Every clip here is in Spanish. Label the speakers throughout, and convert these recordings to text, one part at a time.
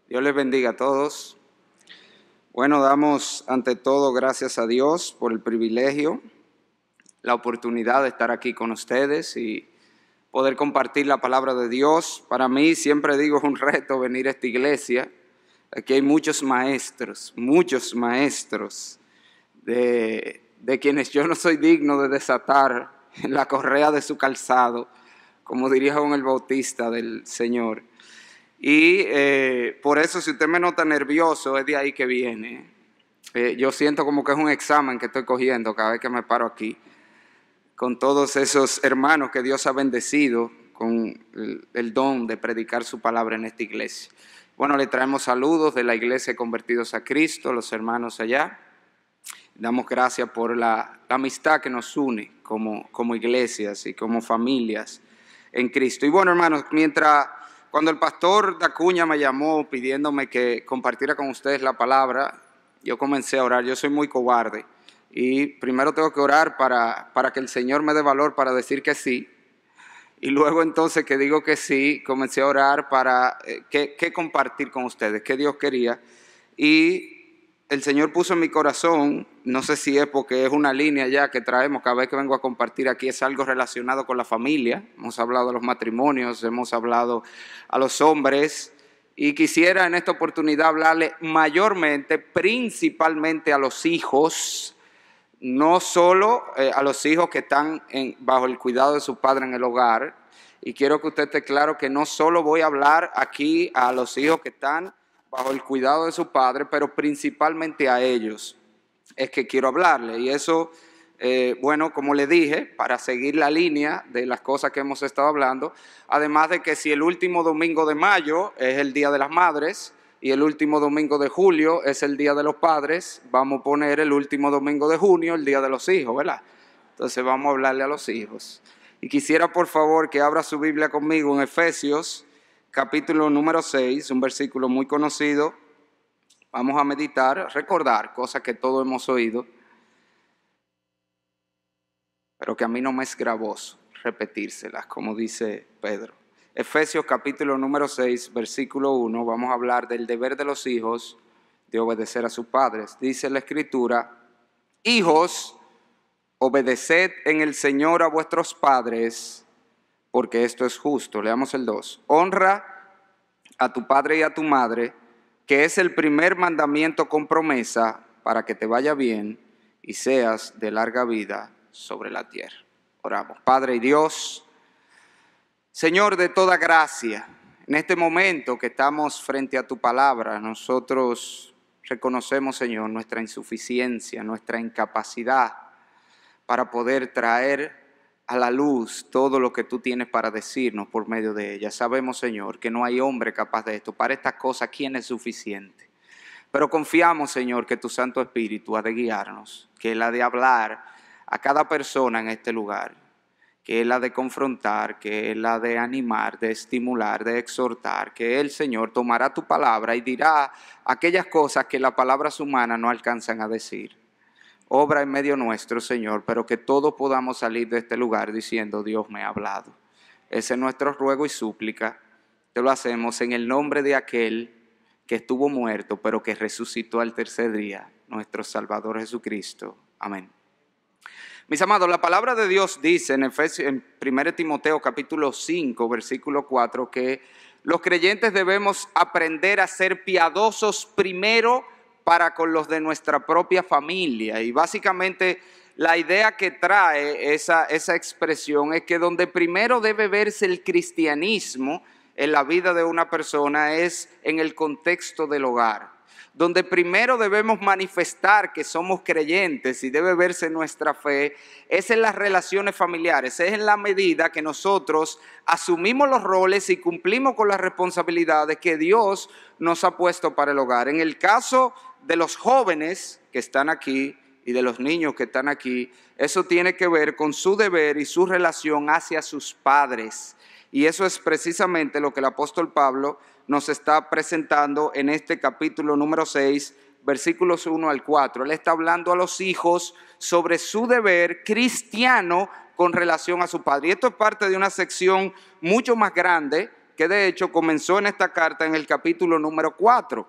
Speaker 1: Dios les bendiga a todos. Bueno, damos ante todo gracias a Dios por el privilegio, la oportunidad de estar aquí con ustedes y poder compartir la palabra de Dios. Para mí, siempre digo, es un reto venir a esta iglesia. Aquí hay muchos maestros de quienes yo no soy digno de desatar la correa de su calzado, como diría Juan el Bautista del Señor. Y por eso, si usted me nota nervioso, es de ahí que viene. Yo siento como que es un examen que estoy cogiendo cada vez que me paro aquí, con todos esos hermanos que Dios ha bendecido con el don de predicar su palabra en esta iglesia. Bueno, le traemos saludos de la iglesia Convertidos a Cristo, los hermanos allá. Damos gracias por la amistad que nos une como iglesias y como familias en Cristo. Y bueno, hermanos, cuando el pastor Dacuña me llamó pidiéndome que compartiera con ustedes la palabra, yo comencé a orar. Yo soy muy cobarde y primero tengo que orar para que el Señor me dé valor para decir que sí. Y luego entonces que digo que sí, comencé a orar para qué compartir con ustedes, qué Dios quería. Y el Señor puso en mi corazón, no sé si es porque es una línea ya que traemos cada vez que vengo a compartir aquí, es algo relacionado con la familia. Hemos hablado de los matrimonios, hemos hablado a los hombres y quisiera en esta oportunidad hablarle mayormente, principalmente a los hijos, no solo a los hijos que están bajo el cuidado de su padre en el hogar. Y quiero que usted esté claro que no solo voy a hablar aquí a los hijos que están bajo el cuidado de su padre, pero principalmente a ellos es que quiero hablarle. Y eso, bueno, como le dije, para seguir la línea de las cosas que hemos estado hablando, además de que si el último domingo de mayo es el Día de las Madres y el último domingo de julio es el Día de los Padres, vamos a poner el último domingo de junio el Día de los Hijos, ¿verdad? Entonces vamos a hablarle a los hijos. Y quisiera, por favor, que abra su Biblia conmigo en Efesios, capítulo número 6, un versículo muy conocido. Vamos a meditar, recordar cosas que todos hemos oído, pero que a mí no me es gravoso repetírselas, como dice Pedro. Efesios capítulo número 6, versículo 1, vamos a hablar del deber de los hijos de obedecer a sus padres. Dice la Escritura: hijos, obedeced en el Señor a vuestros padres, porque esto es justo. Leamos el 2. Honra a tu padre y a tu madre, que es el primer mandamiento con promesa, para que te vaya bien y seas de larga vida sobre la tierra. Oramos. Padre y Dios, Señor de toda gracia, en este momento que estamos frente a tu palabra, nosotros reconocemos, Señor, nuestra insuficiencia, nuestra incapacidad para poder traer a la luz todo lo que tú tienes para decirnos por medio de ella. Sabemos, Señor, que no hay hombre capaz de esto. Para estas cosas, ¿quién es suficiente? Pero confiamos, Señor, que tu Santo Espíritu ha de guiarnos, que Él ha de hablar a cada persona en este lugar, que Él ha de confrontar, que Él ha de animar, de estimular, de exhortar, que Él, Señor, tomará tu palabra y dirá aquellas cosas que las palabras humanas no alcanzan a decir. Obra en medio nuestro, Señor, pero que todos podamos salir de este lugar diciendo: Dios me ha hablado. Ese es nuestro ruego y súplica. Te lo hacemos en el nombre de aquel que estuvo muerto, pero que resucitó al tercer día, nuestro Salvador Jesucristo. Amén. Mis amados, la palabra de Dios dice en 1 Timoteo capítulo 5, versículo 4, que los creyentes debemos aprender a ser piadosos primero para con los de nuestra propia familia. Y básicamente la idea que trae esa expresión es que donde primero debe verse el cristianismo en la vida de una persona es en el contexto del hogar. Donde primero debemos manifestar que somos creyentes y debe verse nuestra fe es en las relaciones familiares, es en la medida que nosotros asumimos los roles y cumplimos con las responsabilidades que Dios nos ha puesto para el hogar. En el caso de los jóvenes que están aquí y de los niños que están aquí, eso tiene que ver con su deber y su relación hacia sus padres. Y eso es precisamente lo que el apóstol Pablo nos está presentando en este capítulo número 6, versículos 1 al 4. Él está hablando a los hijos sobre su deber cristiano con relación a su padre. Y esto es parte de una sección mucho más grande que de hecho comenzó en esta carta en el capítulo número 4.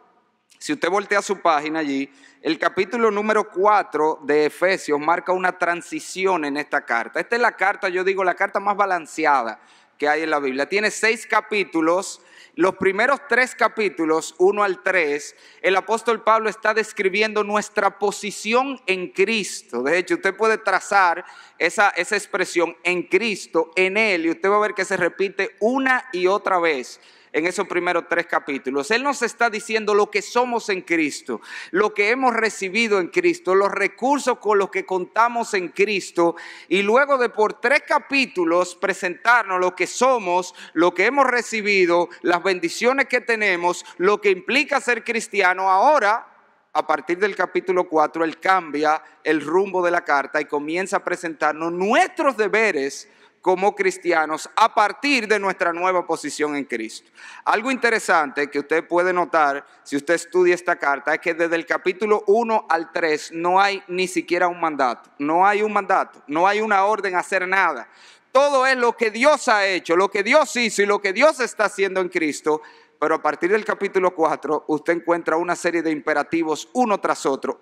Speaker 1: Si usted voltea su página allí, el capítulo número 4 de Efesios marca una transición en esta carta. Esta es la carta, yo digo, la carta más balanceada que hay en la Biblia. Tiene 6 capítulos. Los primeros 3 capítulos, 1 al 3, el apóstol Pablo está describiendo nuestra posición en Cristo. De hecho, usted puede trazar esa expresión en Cristo, en Él, y usted va a ver que se repite una y otra vez en esos primeros 3 capítulos. Él nos está diciendo lo que somos en Cristo, lo que hemos recibido en Cristo, los recursos con los que contamos en Cristo, y luego de por 3 capítulos presentarnos lo que somos, lo que hemos recibido, las bendiciones que tenemos, lo que implica ser cristiano. Ahora, a partir del capítulo 4, él cambia el rumbo de la carta y comienza a presentarnos nuestros deberes como cristianos a partir de nuestra nueva posición en Cristo. Algo interesante que usted puede notar si usted estudia esta carta es que desde el capítulo 1 al 3 no hay ni siquiera un mandato. No hay un mandato, no hay una orden a hacer nada. Todo es lo que Dios ha hecho, lo que Dios hizo y lo que Dios está haciendo en Cristo. Pero a partir del capítulo 4 usted encuentra una serie de imperativos uno tras otro,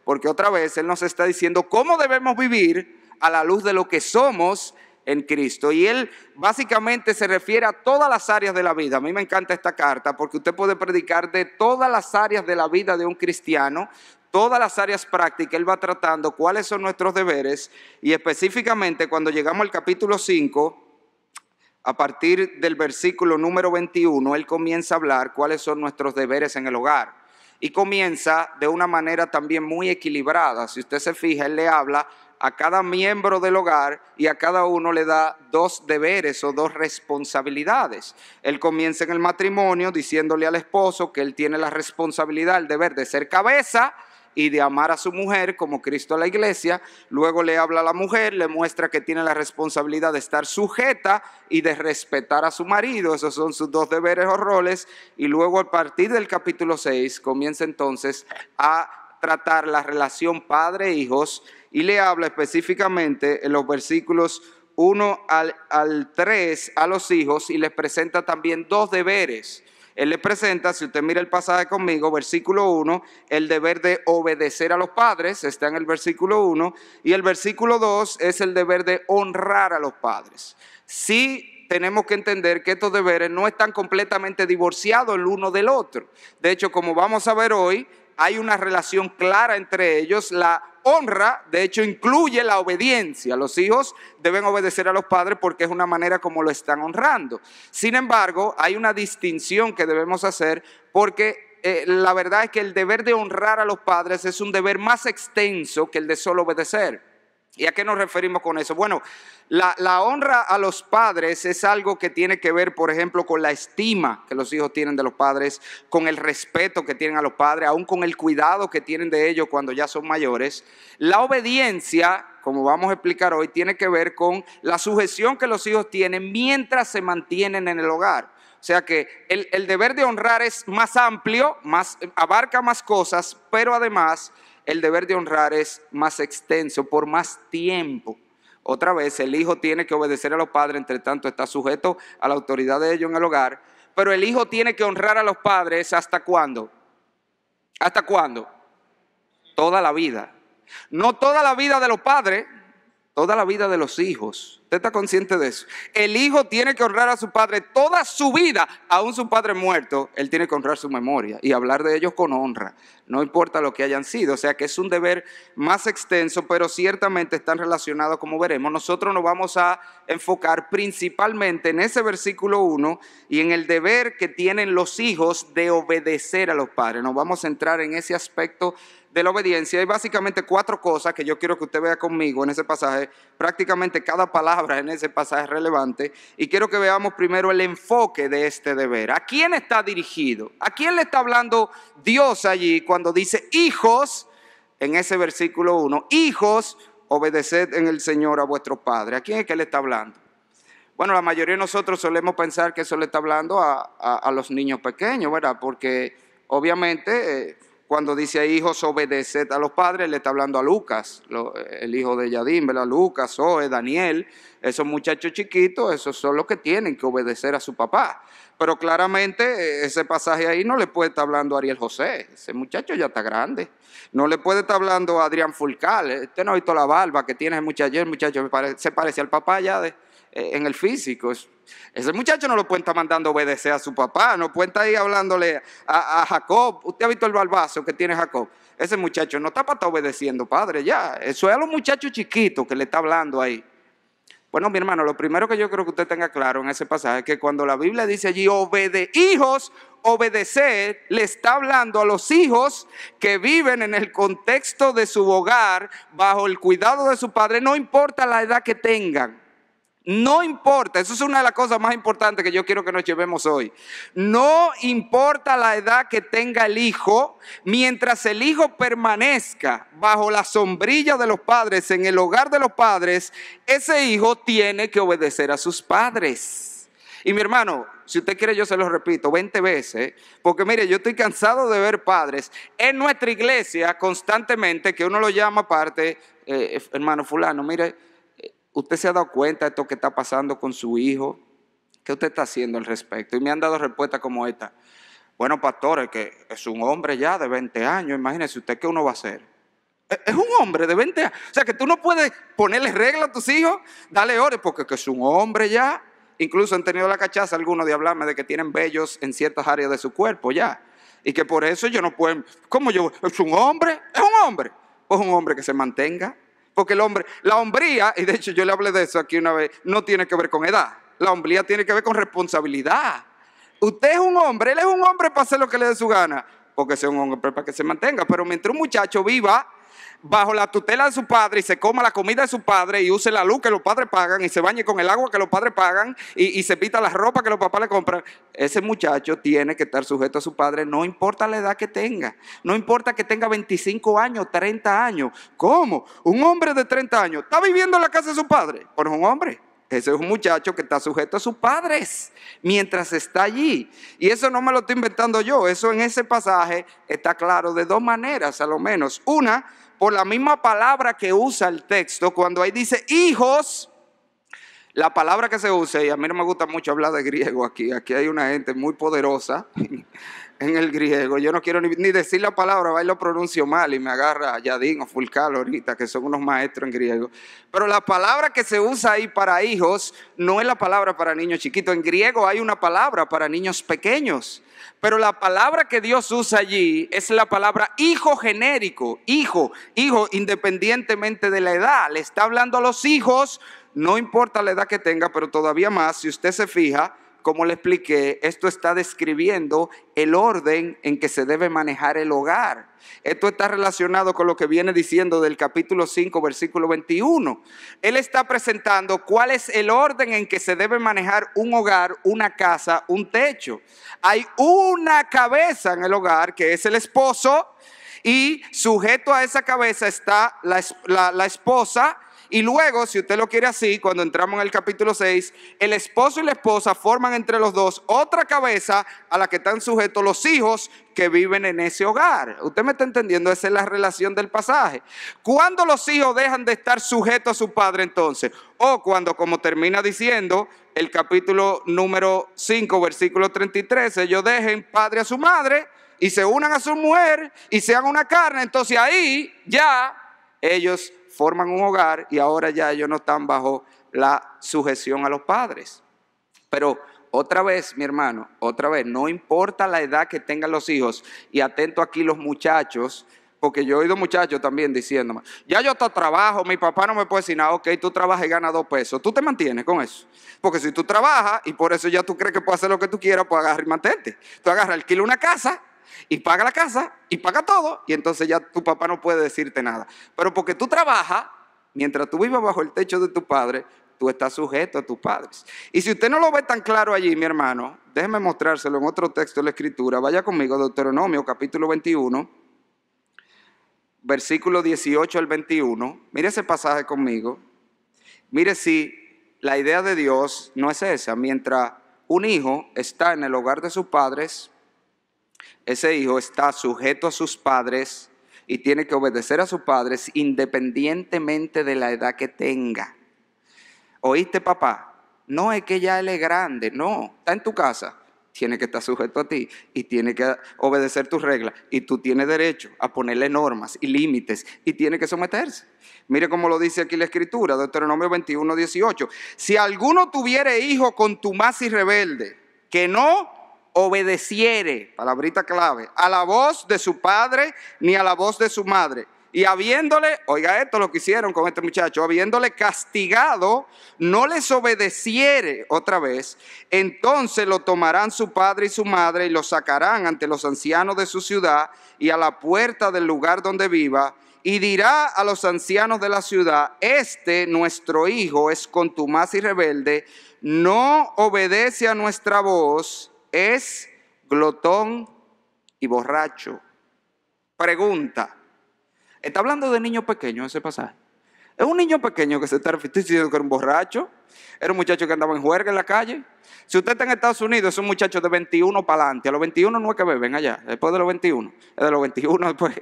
Speaker 1: porque otra vez Él nos está diciendo cómo debemos vivir a la luz de lo que somos en Cristo. Y Él básicamente se refiere a todas las áreas de la vida. A mí me encanta esta carta porque usted puede predicar de todas las áreas de la vida de un cristiano, todas las áreas prácticas. Él va tratando cuáles son nuestros deberes, y específicamente cuando llegamos al capítulo 5, a partir del versículo número 21, Él comienza a hablar cuáles son nuestros deberes en el hogar. Y comienza de una manera también muy equilibrada. Si usted se fija, Él le habla a cada miembro del hogar y a cada uno le da 2 deberes o 2 responsabilidades. Él comienza en el matrimonio diciéndole al esposo que él tiene la responsabilidad, el deber de ser cabeza y de amar a su mujer como Cristo a la iglesia. Luego le habla a la mujer, le muestra que tiene la responsabilidad de estar sujeta y de respetar a su marido. Esos son sus 2 deberes o roles. Y luego a partir del capítulo 6 comienza entonces a tratar la relación padre-hijos, y le habla específicamente en los versículos 1 al 3 a los hijos, y les presenta también 2 deberes. Él les presenta, si usted mira el pasaje conmigo, versículo 1, el deber de obedecer a los padres, está en el versículo 1, y el versículo 2 es el deber de honrar a los padres. Sí, tenemos que entender que estos deberes no están completamente divorciados el uno del otro. De hecho, como vamos a ver hoy, hay una relación clara entre ellos. La honra, de hecho, incluye la obediencia. Los hijos deben obedecer a los padres porque es una manera como lo están honrando. Sin embargo, hay una distinción que debemos hacer porque la verdad es que el deber de honrar a los padres es un deber más extenso que el de solo obedecer. ¿Y a qué nos referimos con eso? Bueno, la honra a los padres es algo que tiene que ver, por ejemplo, con la estima que los hijos tienen de los padres, con el respeto que tienen a los padres, aún con el cuidado que tienen de ellos cuando ya son mayores. La obediencia, como vamos a explicar hoy, tiene que ver con la sujeción que los hijos tienen mientras se mantienen en el hogar. O sea que el deber de honrar es más amplio, abarca más cosas, pero además el deber de honrar es más extenso, por más tiempo. Otra vez, el hijo tiene que obedecer a los padres, entre tanto está sujeto a la autoridad de ellos en el hogar, pero el hijo tiene que honrar a los padres ¿hasta cuándo? ¿Hasta cuándo? Toda la vida. No toda la vida de los padres, toda la vida de los hijos. ¿Usted está consciente de eso? El hijo tiene que honrar a su padre toda su vida, aún su padre muerto, él tiene que honrar su memoria y hablar de ellos con honra, no importa lo que hayan sido. O sea que es un deber más extenso, pero ciertamente están relacionados, como veremos. Nosotros nos vamos a enfocar principalmente en ese versículo 1 y en el deber que tienen los hijos de obedecer a los padres. Nos vamos a centrar en ese aspecto de la obediencia. Hay básicamente 4 cosas que yo quiero que usted vea conmigo en ese pasaje. Prácticamente cada palabra en ese pasaje es relevante, y quiero que veamos primero el enfoque de este deber. ¿A quién está dirigido? ¿A quién le está hablando Dios allí cuando dice hijos en ese versículo 1? Hijos, obedeced en el Señor a vuestros padres. ¿A quién es que le está hablando? Bueno, la mayoría de nosotros solemos pensar que eso le está hablando a los niños pequeños, ¿verdad? Porque obviamente Cuando dice hijos, obedeced a los padres, le está hablando a Lucas, el hijo de Yadim, ¿verdad? Lucas, Zoe, Daniel, esos muchachos chiquitos, esos son los que tienen que obedecer a su papá. Pero claramente ese pasaje ahí no le puede estar hablando a Ariel José, ese muchacho ya está grande. No le puede estar hablando a Adrián Fulcal, usted no ha visto la barba que tiene el muchacho se parece al papá ya en el físico. Ese muchacho no lo puede estar mandando a obedecer a su papá, no puede estar ahí hablándole a Jacob. ¿Usted ha visto el barbazo que tiene Jacob? Ese muchacho no está para estar obedeciendo, padre, ya. Eso es a los muchachos chiquitos que le está hablando ahí. Bueno, mi hermano, lo primero que yo creo que usted tenga claro en ese pasaje es que cuando la Biblia dice allí, hijos, obedecer, le está hablando a los hijos que viven en el contexto de su hogar, bajo el cuidado de su padre, no importa la edad que tengan. No importa, eso es una de las cosas más importantes que yo quiero que nos llevemos hoy. No importa la edad que tenga el hijo, mientras el hijo permanezca bajo la sombrilla de los padres, en el hogar de los padres, ese hijo tiene que obedecer a sus padres. Y mi hermano, si usted quiere yo se lo repito 20 veces, porque mire, yo estoy cansado de ver padres en nuestra iglesia constantemente que uno lo llama aparte, hermano fulano, mire, ¿usted se ha dado cuenta de esto que está pasando con su hijo? ¿Qué usted está haciendo al respecto? Y me han dado respuestas como esta. Bueno, pastor, que es un hombre ya de 20 años. Imagínese usted, ¿qué uno va a hacer? Es un hombre de 20 años. O sea, que tú no puedes ponerle reglas a tus hijos, darle orden, porque es un hombre ya. Incluso han tenido la cachaza algunos de hablarme de que tienen vellos en ciertas áreas de su cuerpo ya. Y que por eso yo no puedo. ¿Cómo yo? ¿Es un hombre? ¿Es un hombre? Pues un hombre que se mantenga. Porque el hombre, la hombría, y de hecho yo le hablé de eso aquí una vez, no tiene que ver con edad. La hombría tiene que ver con responsabilidad. Usted es un hombre, él es un hombre para hacer lo que le dé su gana. Porque sea un hombre para que se mantenga. Pero mientras un muchacho viva bajo la tutela de su padre y se coma la comida de su padre y use la luz que los padres pagan y se bañe con el agua que los padres pagan y se pita la ropa que los papás le compran, ese muchacho tiene que estar sujeto a su padre, no importa la edad que tenga, no importa que tenga 25 años, 30 años. ¿Cómo? Un hombre de 30 años está viviendo en la casa de su padre, pero es un hombre. Ese es un muchacho que está sujeto a sus padres mientras está allí. Y eso no me lo estoy inventando yo. Eso en ese pasaje está claro de dos maneras, a lo menos. Una, por la misma palabra que usa el texto. Cuando ahí dice hijos, la palabra que se usa, y a mí no me gusta mucho hablar de griego aquí. Aquí hay una gente muy poderosa en el griego. Yo no quiero ni decir la palabra, va y lo pronuncio mal y me agarra Yadín o Fulcal ahorita, que son unos maestros en griego. Pero la palabra que se usa ahí para hijos no es la palabra para niños chiquitos. En griego hay una palabra para niños pequeños. Pero la palabra que Dios usa allí es la palabra hijo genérico. Hijo independientemente de la edad. Le está hablando a los hijos, no importa la edad que tenga, pero todavía más, si usted se fija, como le expliqué, esto está describiendo el orden en que se debe manejar el hogar. Esto está relacionado con lo que viene diciendo del capítulo 5, versículo 21. Él está presentando cuál es el orden en que se debe manejar un hogar, una casa, un techo. Hay una cabeza en el hogar que es el esposo y sujeto a esa cabeza está la esposa. Y luego, si usted lo quiere así, cuando entramos en el capítulo 6, el esposo y la esposa forman entre los dos otra cabeza a la que están sujetos los hijos que viven en ese hogar. ¿Usted me está entendiendo? Esa es la relación del pasaje. ¿Cuándo los hijos dejan de estar sujetos a su padre entonces? O cuando, como termina diciendo el capítulo número 5, versículo 33, ellos dejen padre a su madre y se unan a su mujer y sean una carne. Entonces ahí ya ellos forman un hogar y ahora ya ellos no están bajo la sujeción a los padres. Pero otra vez, mi hermano, otra vez, no importa la edad que tengan los hijos, y atento aquí los muchachos, porque yo he oído muchachos también diciéndome, ya yo trabajo, mi papá no me puede decir nada, ok, tú trabajas y ganas 2 pesos, tú te mantienes con eso. Porque si tú trabajas y por eso ya tú crees que puedes hacer lo que tú quieras, pues agarra y mantente. Tú agarras, alquila una casa y paga la casa y paga todo, y entonces ya tu papá no puede decirte nada. Pero porque tú trabajas, mientras tú vivas bajo el techo de tu padre, tú estás sujeto a tus padres. Y si usted no lo ve tan claro allí, mi hermano, déjeme mostrárselo en otro texto de la Escritura. Vaya conmigo, Deuteronomio capítulo 21, versículo 18 al 21. Mire ese pasaje conmigo. Mire si la idea de Dios no es esa. Mientras un hijo está en el hogar de sus padres, ese hijo está sujeto a sus padres y tiene que obedecer a sus padres independientemente de la edad que tenga. ¿Oíste, papá? No es que ya él es grande, no, está en tu casa. Tiene que estar sujeto a ti y tiene que obedecer tus reglas. Y tú tienes derecho a ponerle normas y límites y tiene que someterse. Mire cómo lo dice aquí la Escritura, Deuteronomio 21, 18. Si alguno tuviere hijo contumaz y rebelde, que no obedeciere, palabrita clave, a la voz de su padre ni a la voz de su madre, y habiéndole, oiga esto lo que hicieron con este muchacho, habiéndole castigado, no les obedeciere otra vez, entonces lo tomarán su padre y su madre y lo sacarán ante los ancianos de su ciudad y a la puerta del lugar donde viva, y dirá a los ancianos de la ciudad: este nuestro hijo es contumaz y rebelde, no obedece a nuestra voz, es glotón y borracho. Pregunta: ¿está hablando de niños pequeños ese pasaje? ¿Es un niño pequeño que se está diciendo que era un borracho? ¿Era un muchacho que andaba en juerga en la calle? Si usted está en Estados Unidos, es un muchacho de 21 para adelante. A los 21 no es que beben allá, después de los 21. Es de los 21 después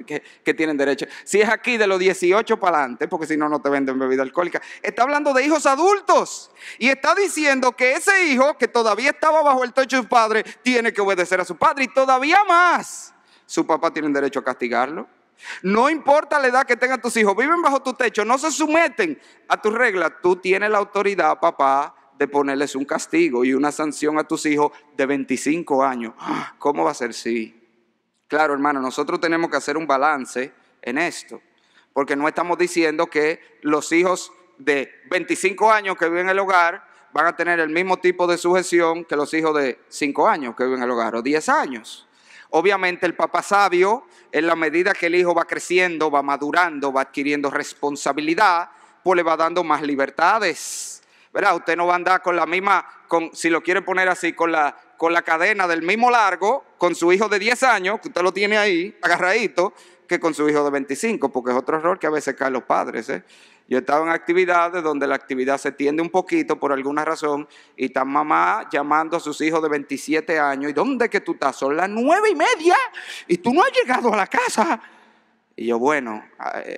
Speaker 1: que tienen derecho. Si es aquí de los 18 para adelante, porque si no, no te venden bebida alcohólica. Está hablando de hijos adultos. Y está diciendo que ese hijo que todavía estaba bajo el techo de su padre, tiene que obedecer a su padre. Y todavía más, su papá tiene derecho a castigarlo. No importa la edad que tengan tus hijos, viven bajo tu techo, no se someten a tus reglas. Tú tienes la autoridad, papá, de ponerles un castigo y una sanción a tus hijos de 25 años. ¿Cómo va a ser? Sí. Claro, hermano, nosotros tenemos que hacer un balance en esto, porque no estamos diciendo que los hijos de 25 años que viven en el hogar van a tener el mismo tipo de sujeción que los hijos de 5 años que viven en el hogar o 10 años. Obviamente el papá sabio, en la medida que el hijo va creciendo, va madurando, va adquiriendo responsabilidad, pues le va dando más libertades, ¿verdad? Usted no va a andar con la misma, si lo quiere poner así, con la cadena del mismo largo, con su hijo de 10 años, que usted lo tiene ahí agarradito, que con su hijo de 25, porque es otro error que a veces caen los padres, ¿eh? Yo he estado en actividades donde la actividad se tiende un poquito por alguna razón y está mamá llamando a sus hijos de 27 años. ¿Y dónde que tú estás? Son las 9:30 y tú no has llegado a la casa. Y yo, bueno,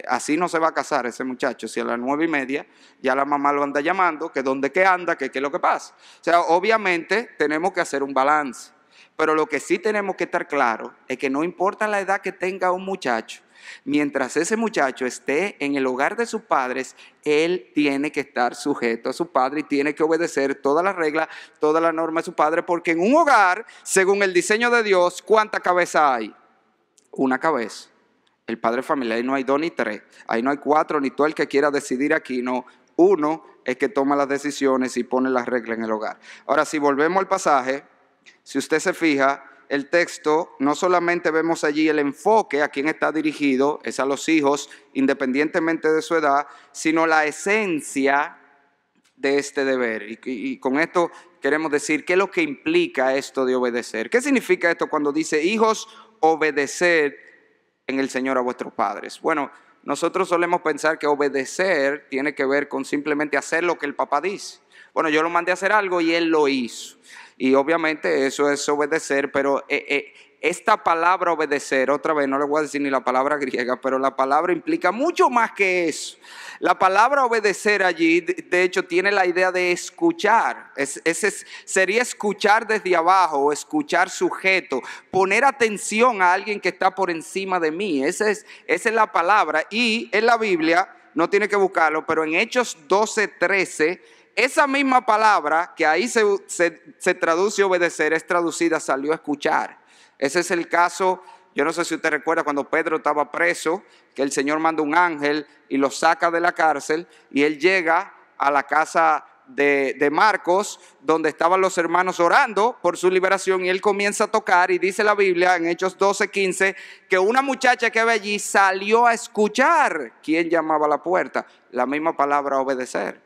Speaker 1: así no se va a casar ese muchacho. Si a las 9:30 ya la mamá lo anda llamando, que dónde que anda, que qué es lo que pasa. O sea, obviamente tenemos que hacer un balance. Pero lo que sí tenemos que estar claro es que no importa la edad que tenga un muchacho, mientras ese muchacho esté en el hogar de sus padres, él tiene que estar sujeto a su padre y tiene que obedecer todas las reglas, todas las normas de su padre, porque en un hogar, según el diseño de Dios, ¿cuánta cabeza hay? Una cabeza. El padre familiar, ahí no hay 2 ni 3, ahí no hay 4, ni todo el que quiera decidir aquí, no. Uno es que toma las decisiones y pone las reglas en el hogar. Ahora, si volvemos al pasaje, si usted se fija, el texto, no solamente vemos allí el enfoque a quien está dirigido, es a los hijos, independientemente de su edad, sino la esencia de este deber. Y con esto queremos decir, ¿qué es lo que implica esto de obedecer? ¿Qué significa esto cuando dice, hijos, obedeced en el Señor a vuestros padres? Bueno, nosotros solemos pensar que obedecer tiene que ver con simplemente hacer lo que el papá dice. Bueno, yo lo mandé a hacer algo y él lo hizo. Y obviamente eso es obedecer, pero esta palabra obedecer, otra vez no le voy a decir ni la palabra griega, pero la palabra implica mucho más que eso. La palabra obedecer allí, de hecho, tiene la idea de escuchar. Sería escuchar desde abajo, escuchar sujeto, poner atención a alguien que está por encima de mí. Esa es la palabra. Y en la Biblia, no tiene que buscarlo, pero en Hechos 12:13, esa misma palabra que ahí se traduce obedecer, es traducida salió a escuchar. Ese es el caso, yo no sé si usted recuerda cuando Pedro estaba preso, que el Señor manda un ángel y lo saca de la cárcel y él llega a la casa de Marcos, donde estaban los hermanos orando por su liberación, y él comienza a tocar, y dice la Biblia en Hechos 12:15 que una muchacha que había allí salió a escuchar quién llamaba a la puerta. La misma palabra obedecer.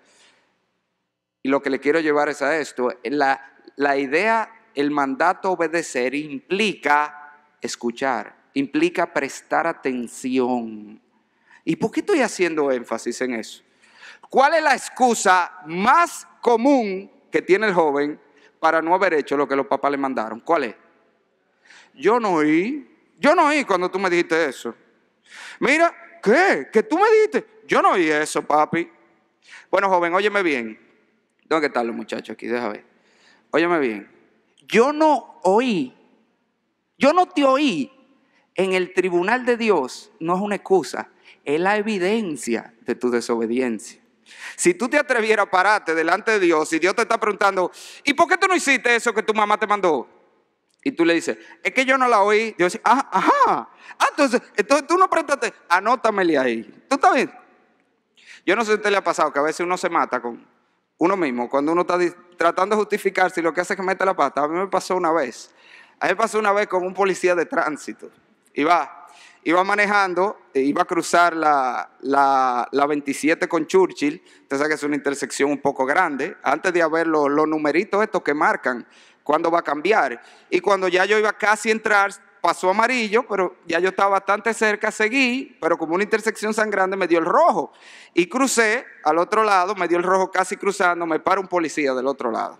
Speaker 1: Y lo que le quiero llevar es a esto, la idea, el mandato obedecer implica escuchar, implica prestar atención. ¿Y por qué estoy haciendo énfasis en eso? ¿Cuál es la excusa más común que tiene el joven para no haber hecho lo que los papás le mandaron? ¿Cuál es? yo no oí cuando tú me dijiste eso. Mira, ¿qué? ¿Que tú me dijiste? Yo no oí eso, papi. Bueno, joven, óyeme bien. ¿Dónde están los muchachos aquí? Déjame ver. Óyeme bien. Yo no te oí. En el tribunal de Dios no es una excusa, es la evidencia de tu desobediencia. Si tú te atrevieras a pararte delante de Dios y Dios te está preguntando, ¿y por qué tú no hiciste eso que tu mamá te mandó? Y tú le dices, es que yo no la oí. Dios dice, ajá. Entonces tú no prestaste, anótamele ahí. ¿Tú estás bien? Yo no sé si a usted le ha pasado que a veces uno se mata con uno mismo, cuando uno está tratando de justificarse y lo que hace es que mete la pata. A mí me pasó una vez. A mí me pasó una vez con un policía de tránsito. Iba manejando, iba a cruzar la 27 con Churchill. Usted sabe que es una intersección un poco grande. Antes de haber los numeritos estos que marcan cuándo va a cambiar. Y cuando ya yo iba casi a entrar, pasó amarillo, pero ya yo estaba bastante cerca, seguí, pero como una intersección tan grande me dio el rojo. Y crucé al otro lado, me dio el rojo casi cruzando, me para un policía del otro lado.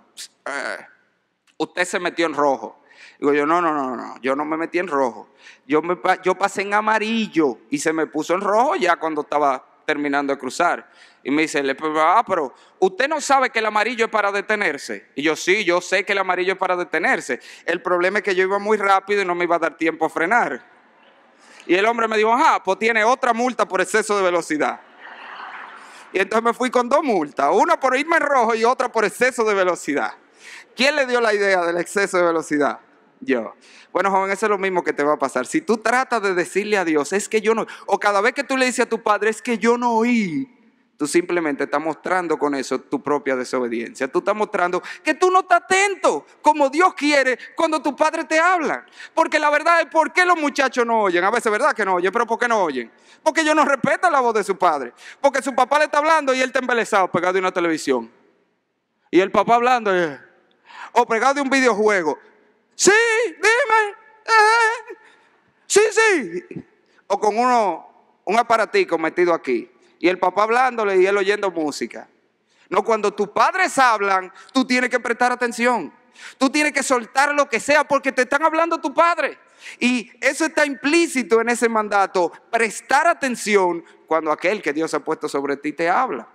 Speaker 1: Usted se metió en rojo. Digo yo, no, yo no me metí en rojo. Yo pasé en amarillo y se me puso en rojo ya cuando estaba terminando de cruzar. Y me dice, pero usted no sabe que el amarillo es para detenerse. Y yo, sí, yo sé que el amarillo es para detenerse. El problema es que yo iba muy rápido y no me iba a dar tiempo a frenar. Y el hombre me dijo, pues tiene otra multa por exceso de velocidad. Y entonces me fui con 2 multas, una por irme en rojo y otra por exceso de velocidad. ¿Quién le dio la idea del exceso de velocidad? Yo. Bueno, joven, eso es lo mismo que te va a pasar. Si tú tratas de decirle a Dios, es que yo no, o cada vez que tú le dices a tu padre, es que yo no oí, tú simplemente estás mostrando con eso tu propia desobediencia. Tú estás mostrando que tú no estás atento como Dios quiere cuando tu padre te habla. Porque la verdad es, ¿por qué los muchachos no oyen? A veces es verdad que no oyen, pero ¿por qué no oyen? Porque ellos no respetan la voz de su padre. Porque su papá le está hablando y él está embelesado, pegado de una televisión. Y el papá hablando, o pegado de un videojuego. Sí, dime. Sí. O con un aparatico metido aquí. Y el papá hablándole y él oyendo música. No, cuando tus padres hablan, tú tienes que prestar atención. Tú tienes que soltar lo que sea porque te están hablando tu padre. Y eso está implícito en ese mandato. Prestar atención cuando aquel que Dios ha puesto sobre ti te habla.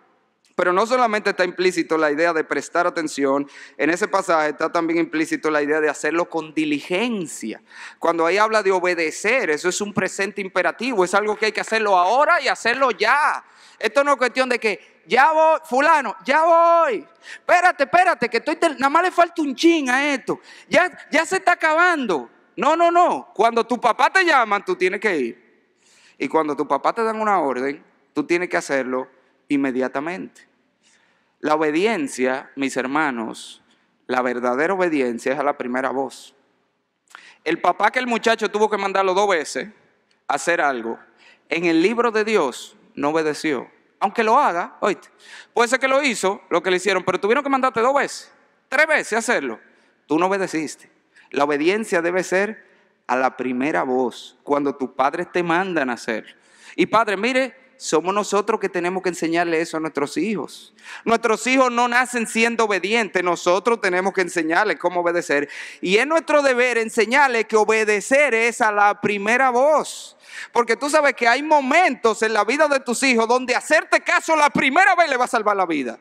Speaker 1: Pero no solamente está implícito la idea de prestar atención, en ese pasaje está también implícito la idea de hacerlo con diligencia. Cuando ahí habla de obedecer, eso es un presente imperativo, es algo que hay que hacerlo ahora y hacerlo ya. Esto no es cuestión de que ya voy, fulano, ya voy. Espérate, que nada más le falta un chin a esto. Ya se está acabando. No. Cuando tu papá te llaman, tú tienes que ir. Y cuando tu papá te dan una orden, tú tienes que hacerlo inmediatamente. La obediencia, mis hermanos, la verdadera obediencia es a la primera voz. El papá que el muchacho tuvo que mandarlo 2 veces a hacer algo, en el libro de Dios no obedeció. Aunque lo haga, oíste, puede ser que lo hizo, lo que le hicieron, pero tuvieron que mandarte 2 veces, 3 veces a hacerlo. Tú no obedeciste. La obediencia debe ser a la primera voz, cuando tus padres te mandan a hacer. Y padre, mire, somos nosotros que tenemos que enseñarle eso a nuestros hijos. Nuestros hijos no nacen siendo obedientes, nosotros tenemos que enseñarles cómo obedecer. Y es nuestro deber enseñarles que obedecer es a la primera voz. Porque tú sabes que hay momentos en la vida de tus hijos donde hacerte caso la primera vez le va a salvar la vida.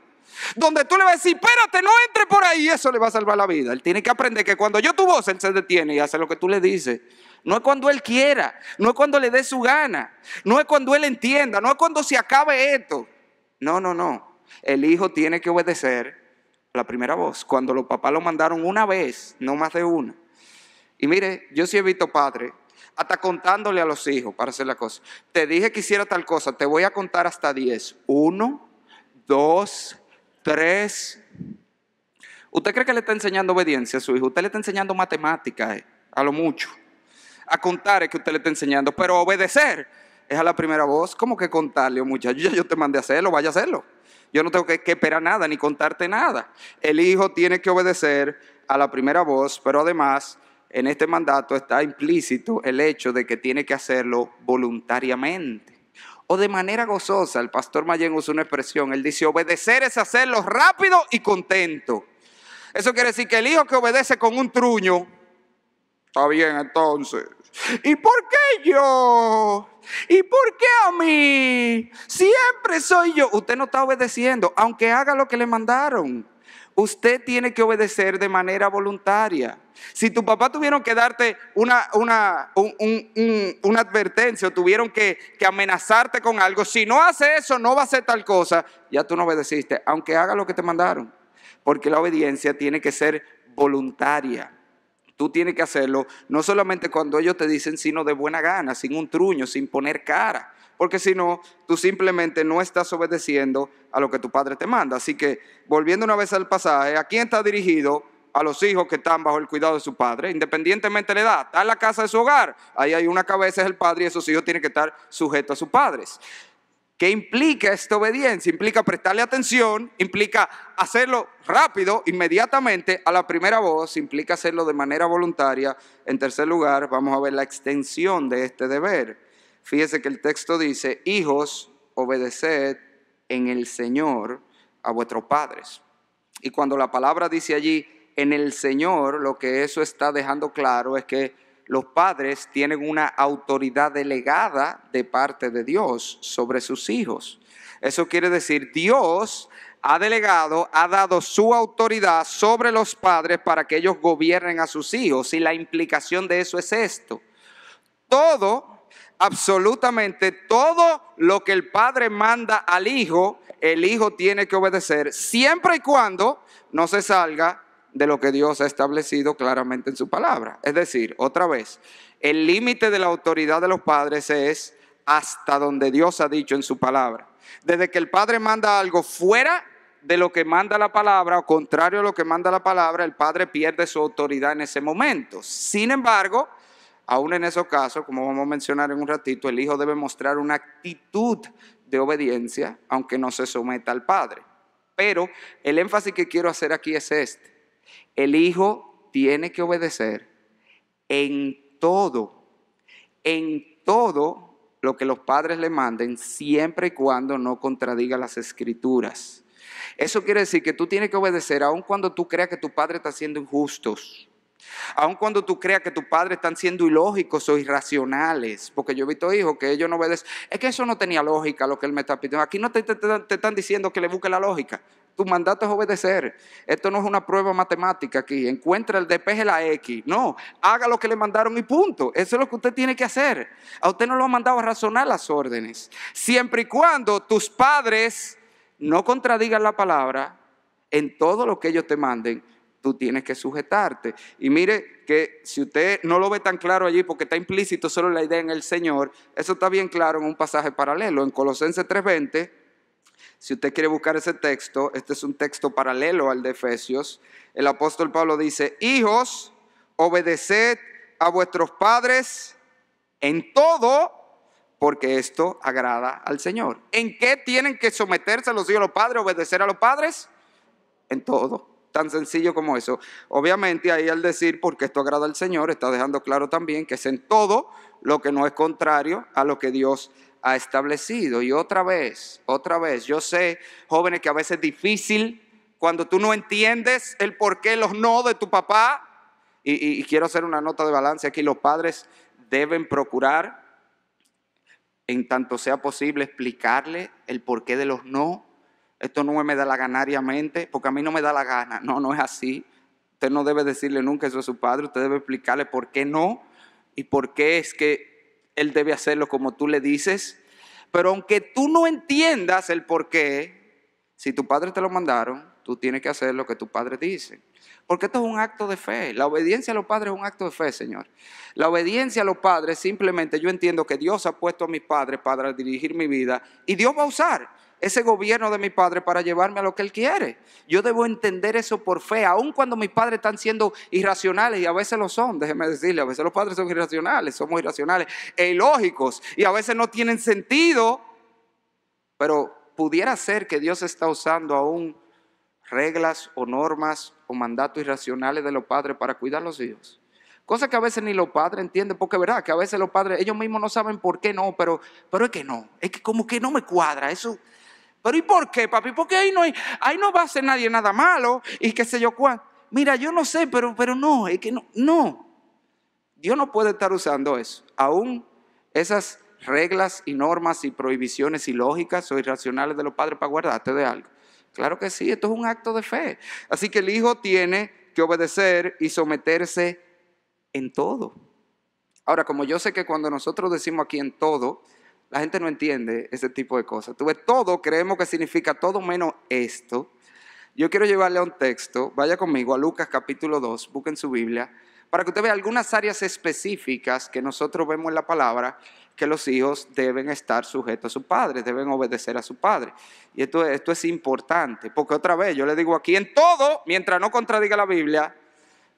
Speaker 1: Donde tú le vas a decir, espérate, no entre por ahí, eso le va a salvar la vida. Él tiene que aprender que cuando yo tu voz, él se detiene y hace lo que tú le dices. No es cuando él quiera, no es cuando le dé su gana, no es cuando él entienda, no es cuando se acabe esto. No. El hijo tiene que obedecer la primera voz. Cuando los papás lo mandaron una vez, no más de una. Y mire, yo sí he visto padres hasta contándole a los hijos para hacer la cosa. Te dije que hiciera tal cosa, te voy a contar hasta 10. 1, 2, 3. ¿Usted cree que le está enseñando obediencia a su hijo? Usted le está enseñando matemáticas, a lo mucho. A contar es que usted le está enseñando, pero obedecer es a la primera voz. ¿Cómo que contarle, muchacho? Yo te mandé a hacerlo, vaya a hacerlo. Yo no tengo que esperar nada ni contarte nada. El hijo tiene que obedecer a la primera voz, pero además en este mandato está implícito el hecho de que tiene que hacerlo voluntariamente o de manera gozosa. El pastor Mayen usa una expresión, él dice, obedecer es hacerlo rápido y contento. Eso quiere decir que el hijo que obedece con un truño Está bien, entonces. ¿Y por qué yo? ¿Y por qué a mí? Siempre soy yo. Usted no está obedeciendo, aunque haga lo que le mandaron. Usted tiene que obedecer de manera voluntaria. Si tu papá tuvieron que darte una advertencia o tuvieron que amenazarte con algo, si no hace eso, no va a hacer tal cosa, ya tú no obedeciste, aunque haga lo que te mandaron. Porque la obediencia tiene que ser voluntaria. Tú tienes que hacerlo no solamente cuando ellos te dicen, sino de buena gana, sin un truño, sin poner cara. Porque si no, tú simplemente no estás obedeciendo a lo que tu padre te manda. Así que, volviendo una vez al pasaje, ¿a quién está dirigido? A los hijos que están bajo el cuidado de su padre, independientemente de la edad. Está en la casa de su hogar, ahí hay una cabeza, es el padre, y esos hijos tienen que estar sujetos a sus padres. ¿Qué implica esta obediencia? Implica prestarle atención, implica hacerlo rápido, inmediatamente, a la primera voz, implica hacerlo de manera voluntaria. En tercer lugar, vamos a ver la extensión de este deber. Fíjese que el texto dice, hijos, obedeced en el Señor a vuestros padres. Y cuando la palabra dice allí, en el Señor, lo que eso está dejando claro es que los padres tienen una autoridad delegada de parte de Dios sobre sus hijos. Eso quiere decir, Dios ha delegado, ha dado su autoridad sobre los padres para que ellos gobiernen a sus hijos. Y la implicación de eso es esto. Todo, absolutamente todo lo que el padre manda al hijo, el hijo tiene que obedecer, siempre y cuando no se salga de lo que Dios ha establecido claramente en su palabra. Es decir, otra vez, el límite de la autoridad de los padres es hasta donde Dios ha dicho en su palabra. Desde que el padre manda algo fuera de lo que manda la palabra o contrario a lo que manda la palabra, el padre pierde su autoridad en ese momento. Sin embargo, aún en esos casos, como vamos a mencionar en un ratito, el hijo debe mostrar una actitud de obediencia, aunque no se someta al padre. Pero el énfasis que quiero hacer aquí es este. El hijo tiene que obedecer en todo lo que los padres le manden, siempre y cuando no contradiga las escrituras. Eso quiere decir que tú tienes que obedecer aun cuando tú creas que tu padre está siendo injustos. Aun cuando tú creas que tus padres están siendo ilógicos o irracionales, porque yo he visto hijos que ellos no obedecen. Es que eso no tenía lógica lo que él me está pidiendo. Aquí no te están diciendo que le busque la lógica. Tu mandato es obedecer. Esto no es una prueba matemática aquí. Encuentra el despeje la X. No, haga lo que le mandaron y punto. Eso es lo que usted tiene que hacer. A usted no lo han mandado a razonar las órdenes. Siempre y cuando tus padres no contradigan la palabra, en todo lo que ellos te manden, tú tienes que sujetarte. Y mire que si usted no lo ve tan claro allí porque está implícito solo la idea en el Señor, eso está bien claro en un pasaje paralelo. En Colosenses 3:20, si usted quiere buscar ese texto, este es un texto paralelo al de Efesios. El apóstol Pablo dice, hijos, obedeced a vuestros padres en todo, porque esto agrada al Señor. ¿En qué tienen que someterse los hijos a los padres, obedecer a los padres? En todo. Tan sencillo como eso. Obviamente ahí al decir porque esto agrada al Señor, está dejando claro también que es en todo lo que no es contrario a lo que Dios ha establecido. Y otra vez, yo sé, jóvenes, que a veces es difícil cuando tú no entiendes el por qué los no de tu papá. Y quiero hacer una nota de balance aquí. Los padres deben procurar, en tanto sea posible, explicarle el porqué de los no. Esto no me da la ganariamente, porque a mí no me da la gana. No es así. Usted no debe decirle nunca eso a su padre. Usted debe explicarle por qué no y por qué es que él debe hacerlo como tú le dices. Pero aunque tú no entiendas el por qué, si tu padre te lo mandaron, tú tienes que hacer lo que tu padre dice. Porque esto es un acto de fe. La obediencia a los padres es un acto de fe, Señor. La obediencia a los padres, simplemente yo entiendo que Dios ha puesto a mis padres para dirigir mi vida y Dios va a usar ese gobierno de mi padre para llevarme a lo que Él quiere. Yo debo entender eso por fe, aun cuando mis padres están siendo irracionales, y a veces lo son, déjeme decirle, a veces los padres son irracionales, somos irracionales e ilógicos, y a veces no tienen sentido, pero pudiera ser que Dios está usando aún reglas o normas o mandatos irracionales de los padres para cuidar a los hijos. Cosa que a veces ni los padres entienden, porque es verdad que a veces los padres, ellos mismos no saben por qué no, pero es que no, es que como que no me cuadra eso. Pero ¿y por qué, papi? Porque ahí no va a hacer nadie nada malo y qué sé yo cuál. Mira, yo no sé, pero no, es que no. Dios no puede estar usando eso. Aún esas reglas y normas y prohibiciones ilógicas o irracionales de los padres para guardarte de algo. Claro que sí, esto es un acto de fe. Así que el hijo tiene que obedecer y someterse en todo. Ahora, como yo sé que cuando nosotros decimos aquí en todo, la gente no entiende ese tipo de cosas. Tú ves, todo creemos que significa todo menos esto. Yo quiero llevarle a un texto, vaya conmigo a Lucas capítulo 2, busquen su Biblia, para que usted vea algunas áreas específicas que nosotros vemos en la palabra que los hijos deben estar sujetos a su padre, deben obedecer a su padre. Y esto es importante, porque otra vez yo le digo aquí en todo, mientras no contradiga la Biblia,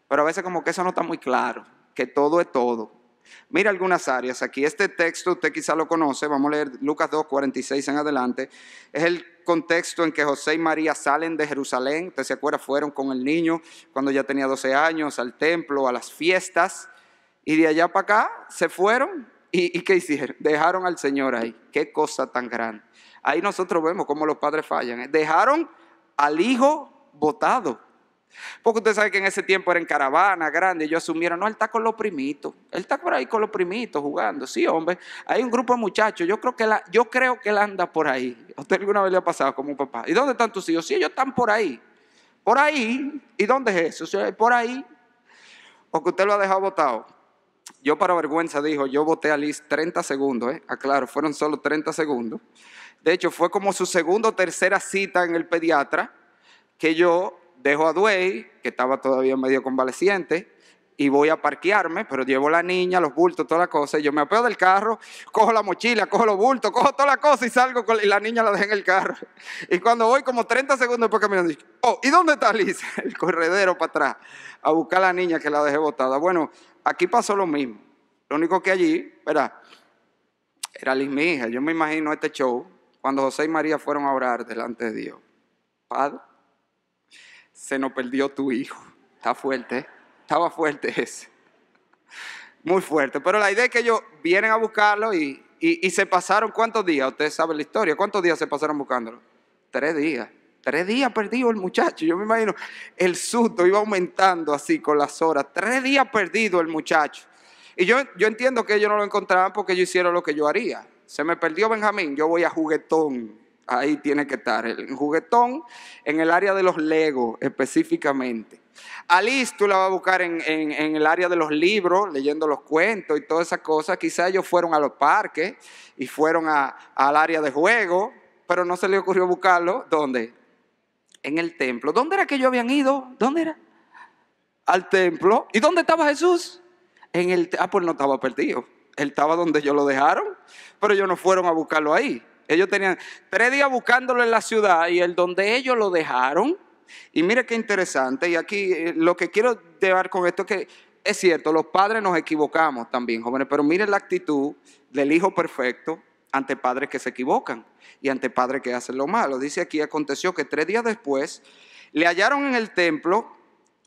Speaker 1: pero a veces como que eso no está muy claro, que todo es todo. Mira algunas áreas aquí. Este texto usted quizá lo conoce, vamos a leer Lucas 2, 46 en adelante. Es el contexto en que José y María salen de Jerusalén. Usted se acuerda, fueron con el niño cuando ya tenía 12 años al templo, a las fiestas. Y de allá para acá se fueron. ¿Y qué hicieron? Dejaron al Señor ahí. Qué cosa tan grande. Ahí nosotros vemos cómo los padres fallan. Dejaron al hijo botado. Porque usted sabe que en ese tiempo era en caravana grande. Ellos asumieron, no, él está con los primitos. Él está por ahí con los primitos jugando. Sí, hombre, hay un grupo de muchachos. Yo creo que él anda por ahí. ¿A usted alguna vez le ha pasado como un papá? ¿Y dónde están tus hijos? Sí, ellos están por ahí. Por ahí. ¿Y dónde es eso? Por ahí. Porque usted lo ha dejado botado. Yo para vergüenza dijo, yo voté a Liz 30 segundos. Aclaro, fueron solo 30 segundos. De hecho, fue como su segunda o tercera cita en el pediatra que yo dejo a Dwayne, que estaba todavía medio convaleciente, y voy a parquearme, pero llevo la niña, los bultos, toda la cosa, y yo me apeo del carro, cojo la mochila, cojo los bultos, cojo toda la cosa y salgo y la niña la dejé en el carro. Y cuando voy como 30 segundos después caminando, digo, oh, ¿y dónde está Liz? El corredero para atrás, a buscar a la niña que la dejé botada. Bueno, aquí pasó lo mismo. Lo único que allí, ¿verdad? Era Liz, mi hija. Yo me imagino este show cuando José y María fueron a orar delante de Dios. Padre, se nos perdió tu hijo. Está fuerte, ¿eh? Estaba fuerte ese. Muy fuerte. Pero la idea es que ellos vienen a buscarlo y se pasaron, ¿cuántos días? Usted sabe la historia. ¿Cuántos días se pasaron buscándolo? 3 días. 3 días perdido el muchacho. Yo me imagino, el susto iba aumentando así con las horas. 3 días perdido el muchacho. Y yo entiendo que ellos no lo encontraban porque ellos hicieron lo que yo haría. Se me perdió Benjamín, yo voy a Juguetón. Ahí tiene que estar, el Juguetón, en el área de los Legos específicamente. Alice tú la vas a buscar en el área de los libros, leyendo los cuentos y todas esas cosas. Quizás ellos fueron a los parques y fueron al área de juego, pero no se les ocurrió buscarlo. ¿Dónde? En el templo. ¿Dónde era que ellos habían ido? ¿Dónde era? Al templo. ¿Y dónde estaba Jesús? Pues no estaba perdido. Él estaba donde ellos lo dejaron, pero ellos no fueron a buscarlo ahí. Ellos tenían 3 días buscándolo en la ciudad y el donde ellos lo dejaron. Y mire qué interesante. Y aquí lo que quiero llevar con esto es que es cierto, los padres nos equivocamos también, jóvenes, pero mire la actitud del hijo perfecto ante padres que se equivocan y ante padres que hacen lo malo. Dice aquí, aconteció que 3 días después le hallaron en el templo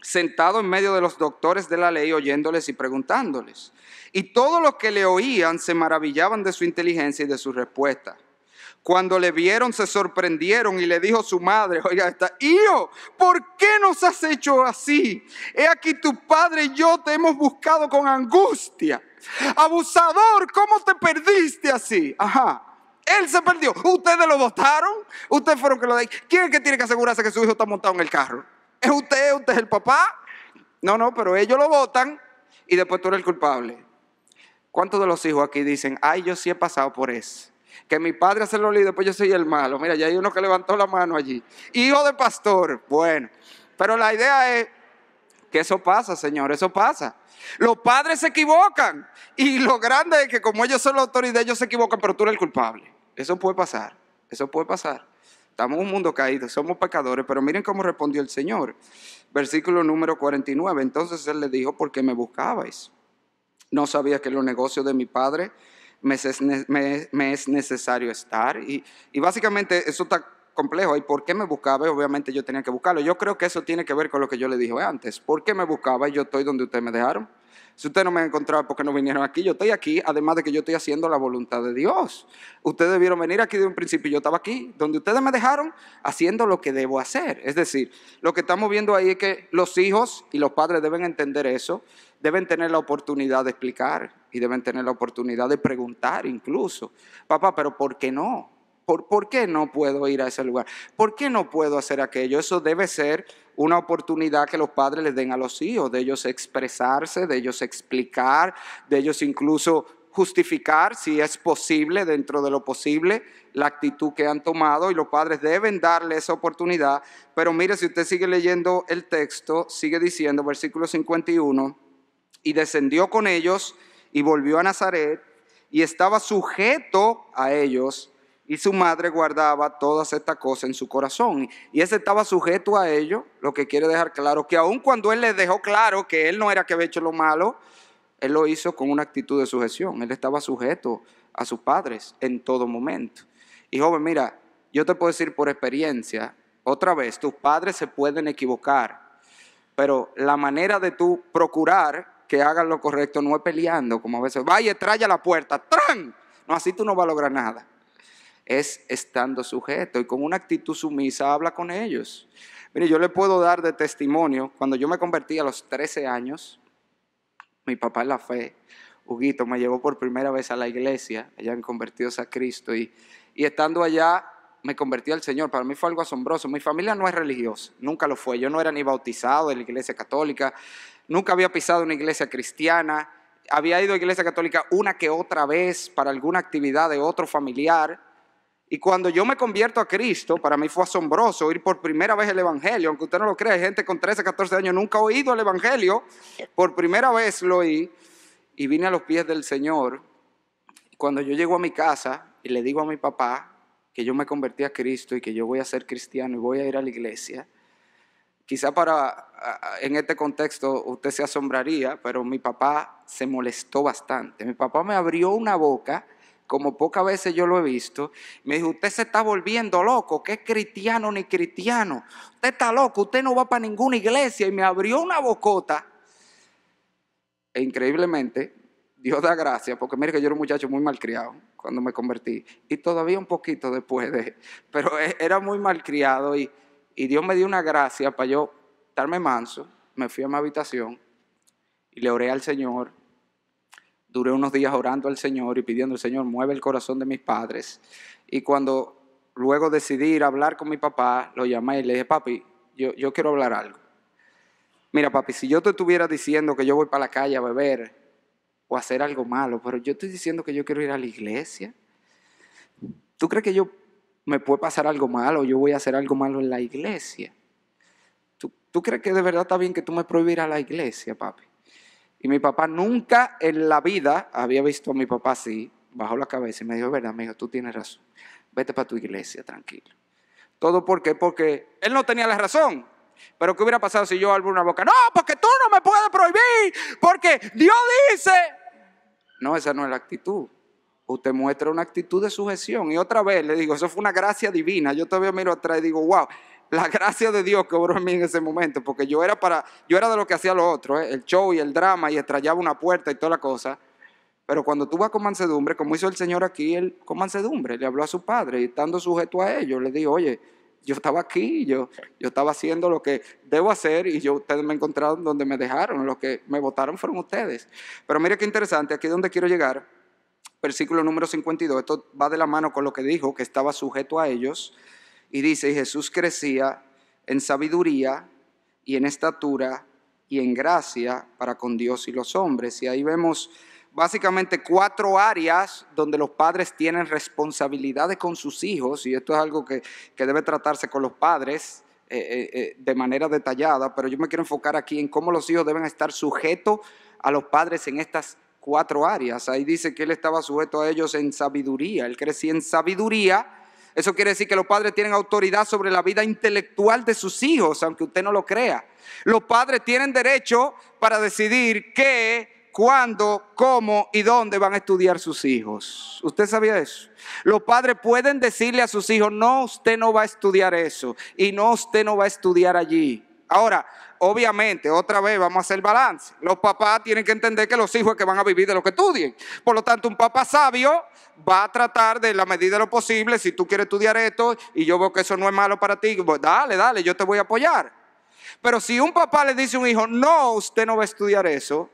Speaker 1: sentado en medio de los doctores de la ley, oyéndoles y preguntándoles. Y todos los que le oían se maravillaban de su inteligencia y de su respuesta. Cuando le vieron se sorprendieron y le dijo su madre, oiga, hijo, ¿por qué nos has hecho así? He aquí tu padre y yo te hemos buscado con angustia. Abusador, ¿cómo te perdiste así? Ajá. Él se perdió. ¿Ustedes lo botaron? ¿Ustedes fueron que lo de? ¿Quién es que tiene que asegurarse que su hijo está montado en el carro? ¿Es usted? ¿Usted es el papá? No, pero ellos lo botan y después tú eres el culpable. ¿Cuántos de los hijos aquí dicen, ay, yo sí he pasado por eso? Que mi padre hace lo lindo y después yo soy el malo. Mira, ya hay uno que levantó la mano allí. Hijo de pastor. Bueno, pero la idea es que eso pasa, Señor, eso pasa. Los padres se equivocan. Y lo grande es que como ellos son la autoridad, ellos se equivocan, pero tú eres el culpable. Eso puede pasar, eso puede pasar. Estamos en un mundo caído, somos pecadores, pero miren cómo respondió el Señor. Versículo número 49. Entonces Él le dijo, ¿por qué me buscabais? ¿No sabía que en los negocios de mi padre me es necesario estar? Y básicamente eso está complejo. ¿Y por qué me buscaba? Obviamente yo tenía que buscarlo. Yo creo que eso tiene que ver con lo que yo le dije antes. ¿Por qué me buscaba? Yo estoy donde ustedes me dejaron. Si ustedes no me han encontrado porque no vinieron aquí, yo estoy aquí, además de que yo estoy haciendo la voluntad de Dios. Ustedes debieron venir aquí de un principio, yo estaba aquí, donde ustedes me dejaron, haciendo lo que debo hacer. Es decir, lo que estamos viendo ahí es que los hijos y los padres deben entender eso, deben tener la oportunidad de explicar y deben tener la oportunidad de preguntar incluso. Papá, pero ¿por qué no? ¿Por qué no puedo ir a ese lugar? ¿Por qué no puedo hacer aquello? Eso debe ser una oportunidad que los padres les den a los hijos, de ellos expresarse, de ellos explicar, de ellos incluso justificar, si es posible, dentro de lo posible, la actitud que han tomado, y los padres deben darle esa oportunidad. Pero mire, si usted sigue leyendo el texto, sigue diciendo, versículo 51, y descendió con ellos y volvió a Nazaret y estaba sujeto a ellos, y su madre guardaba todas estas cosas en su corazón. Y ese estaba sujeto a ellos, lo que quiere dejar claro, que aun cuando él les dejó claro que él no era que había hecho lo malo, él lo hizo con una actitud de sujeción. Él estaba sujeto a sus padres en todo momento. Y joven, mira, yo te puedo decir por experiencia, otra vez, tus padres se pueden equivocar, pero la manera de tú procurar que hagan lo correcto no es peleando, como a veces, vaya, traya la puerta, ¡tran! No, así tú no vas a lograr nada. Es estando sujeto y con una actitud sumisa habla con ellos. Mire, yo le puedo dar de testimonio, cuando yo me convertí a los 13 años, mi papá en la fe, Huguito, me llevó por primera vez a la iglesia, allá en Convertidos a Cristo, y estando allá me convertí al Señor. Para mí fue algo asombroso. Mi familia no es religiosa, nunca lo fue. Yo no era ni bautizado en la iglesia católica, nunca había pisado una iglesia cristiana, había ido a iglesia católica una que otra vez para alguna actividad de otro familiar. Y cuando yo me convierto a Cristo, para mí fue asombroso oír por primera vez el Evangelio. Aunque usted no lo crea, hay gente con 13, 14 años nunca ha oído el Evangelio. Por primera vez lo oí y vine a los pies del Señor. Cuando yo llego a mi casa y le digo a mi papá que yo me convertí a Cristo y que yo voy a ser cristiano y voy a ir a la iglesia, quizá en este contexto usted se asombraría, pero mi papá se molestó bastante. Mi papá me abrió una boca como pocas veces yo lo he visto. Me dijo, usted se está volviendo loco, ¿qué es cristiano ni cristiano? Usted está loco, usted no va para ninguna iglesia. Y me abrió una bocota. E increíblemente, Dios da gracia, porque mire que yo era un muchacho muy malcriado cuando me convertí. Y todavía un poquito después pero era muy malcriado y Dios me dio una gracia para yo estarme manso. Me fui a mi habitación y le oré al Señor. Duré unos días orando al Señor y pidiendo al Señor, mueve el corazón de mis padres. Y cuando luego decidí ir a hablar con mi papá, lo llamé y le dije, papi, yo quiero hablar algo. Mira, papi, si yo te estuviera diciendo que yo voy para la calle a beber o a hacer algo malo, pero yo estoy diciendo que yo quiero ir a la iglesia, ¿tú crees que me puede pasar algo malo o yo voy a hacer algo malo en la iglesia? ¿Tú crees que de verdad está bien que tú me prohíbas ir a la iglesia, papi? Y mi papá nunca en la vida había visto a mi papá así, bajó la cabeza y me dijo, verdad, me dijo, tú tienes razón, vete para tu iglesia, tranquilo. ¿Todo por qué? Porque él no tenía la razón. Pero ¿qué hubiera pasado si yo abro una boca? No, porque tú no me puedes prohibir, porque Dios dice. No, esa no es la actitud. Usted muestra una actitud de sujeción. Y otra vez le digo, eso fue una gracia divina. Yo todavía miro atrás y digo, wow, la gracia de Dios que obró en mí en ese momento, porque yo era de lo que hacía lo otro, el show y el drama, y estrellaba una puerta y toda la cosa. Pero cuando tú vas con mansedumbre, como hizo el Señor aquí, él con mansedumbre le habló a su padre y estando sujeto a ellos, le dijo, oye, yo estaba aquí, yo estaba haciendo lo que debo hacer y ustedes me encontraron donde me dejaron, los que me votaron fueron ustedes. Pero mire qué interesante, aquí es donde quiero llegar, versículo número 52, esto va de la mano con lo que dijo, que estaba sujeto a ellos. Y dice, y Jesús crecía en sabiduría y en estatura y en gracia para con Dios y los hombres. Y ahí vemos básicamente 4 áreas donde los padres tienen responsabilidades con sus hijos. Y esto es algo que debe tratarse con los padres de manera detallada. Pero yo me quiero enfocar aquí en cómo los hijos deben estar sujetos a los padres en estas 4 áreas. Ahí dice que él estaba sujeto a ellos en sabiduría. Él crecía en sabiduría. Eso quiere decir que los padres tienen autoridad sobre la vida intelectual de sus hijos, aunque usted no lo crea. Los padres tienen derecho para decidir qué, cuándo, cómo y dónde van a estudiar sus hijos. ¿Usted sabía eso? Los padres pueden decirle a sus hijos, no, usted no va a estudiar eso y no, usted no va a estudiar allí. Ahora, obviamente, otra vez vamos a hacer balance. Los papás tienen que entender que los hijos es que van a vivir de lo que estudien. Por lo tanto, un papá sabio va a tratar de la medida de lo posible, si tú quieres estudiar esto y yo veo que eso no es malo para ti, pues dale, yo te voy a apoyar. Pero si un papá le dice a un hijo, no, usted no va a estudiar eso,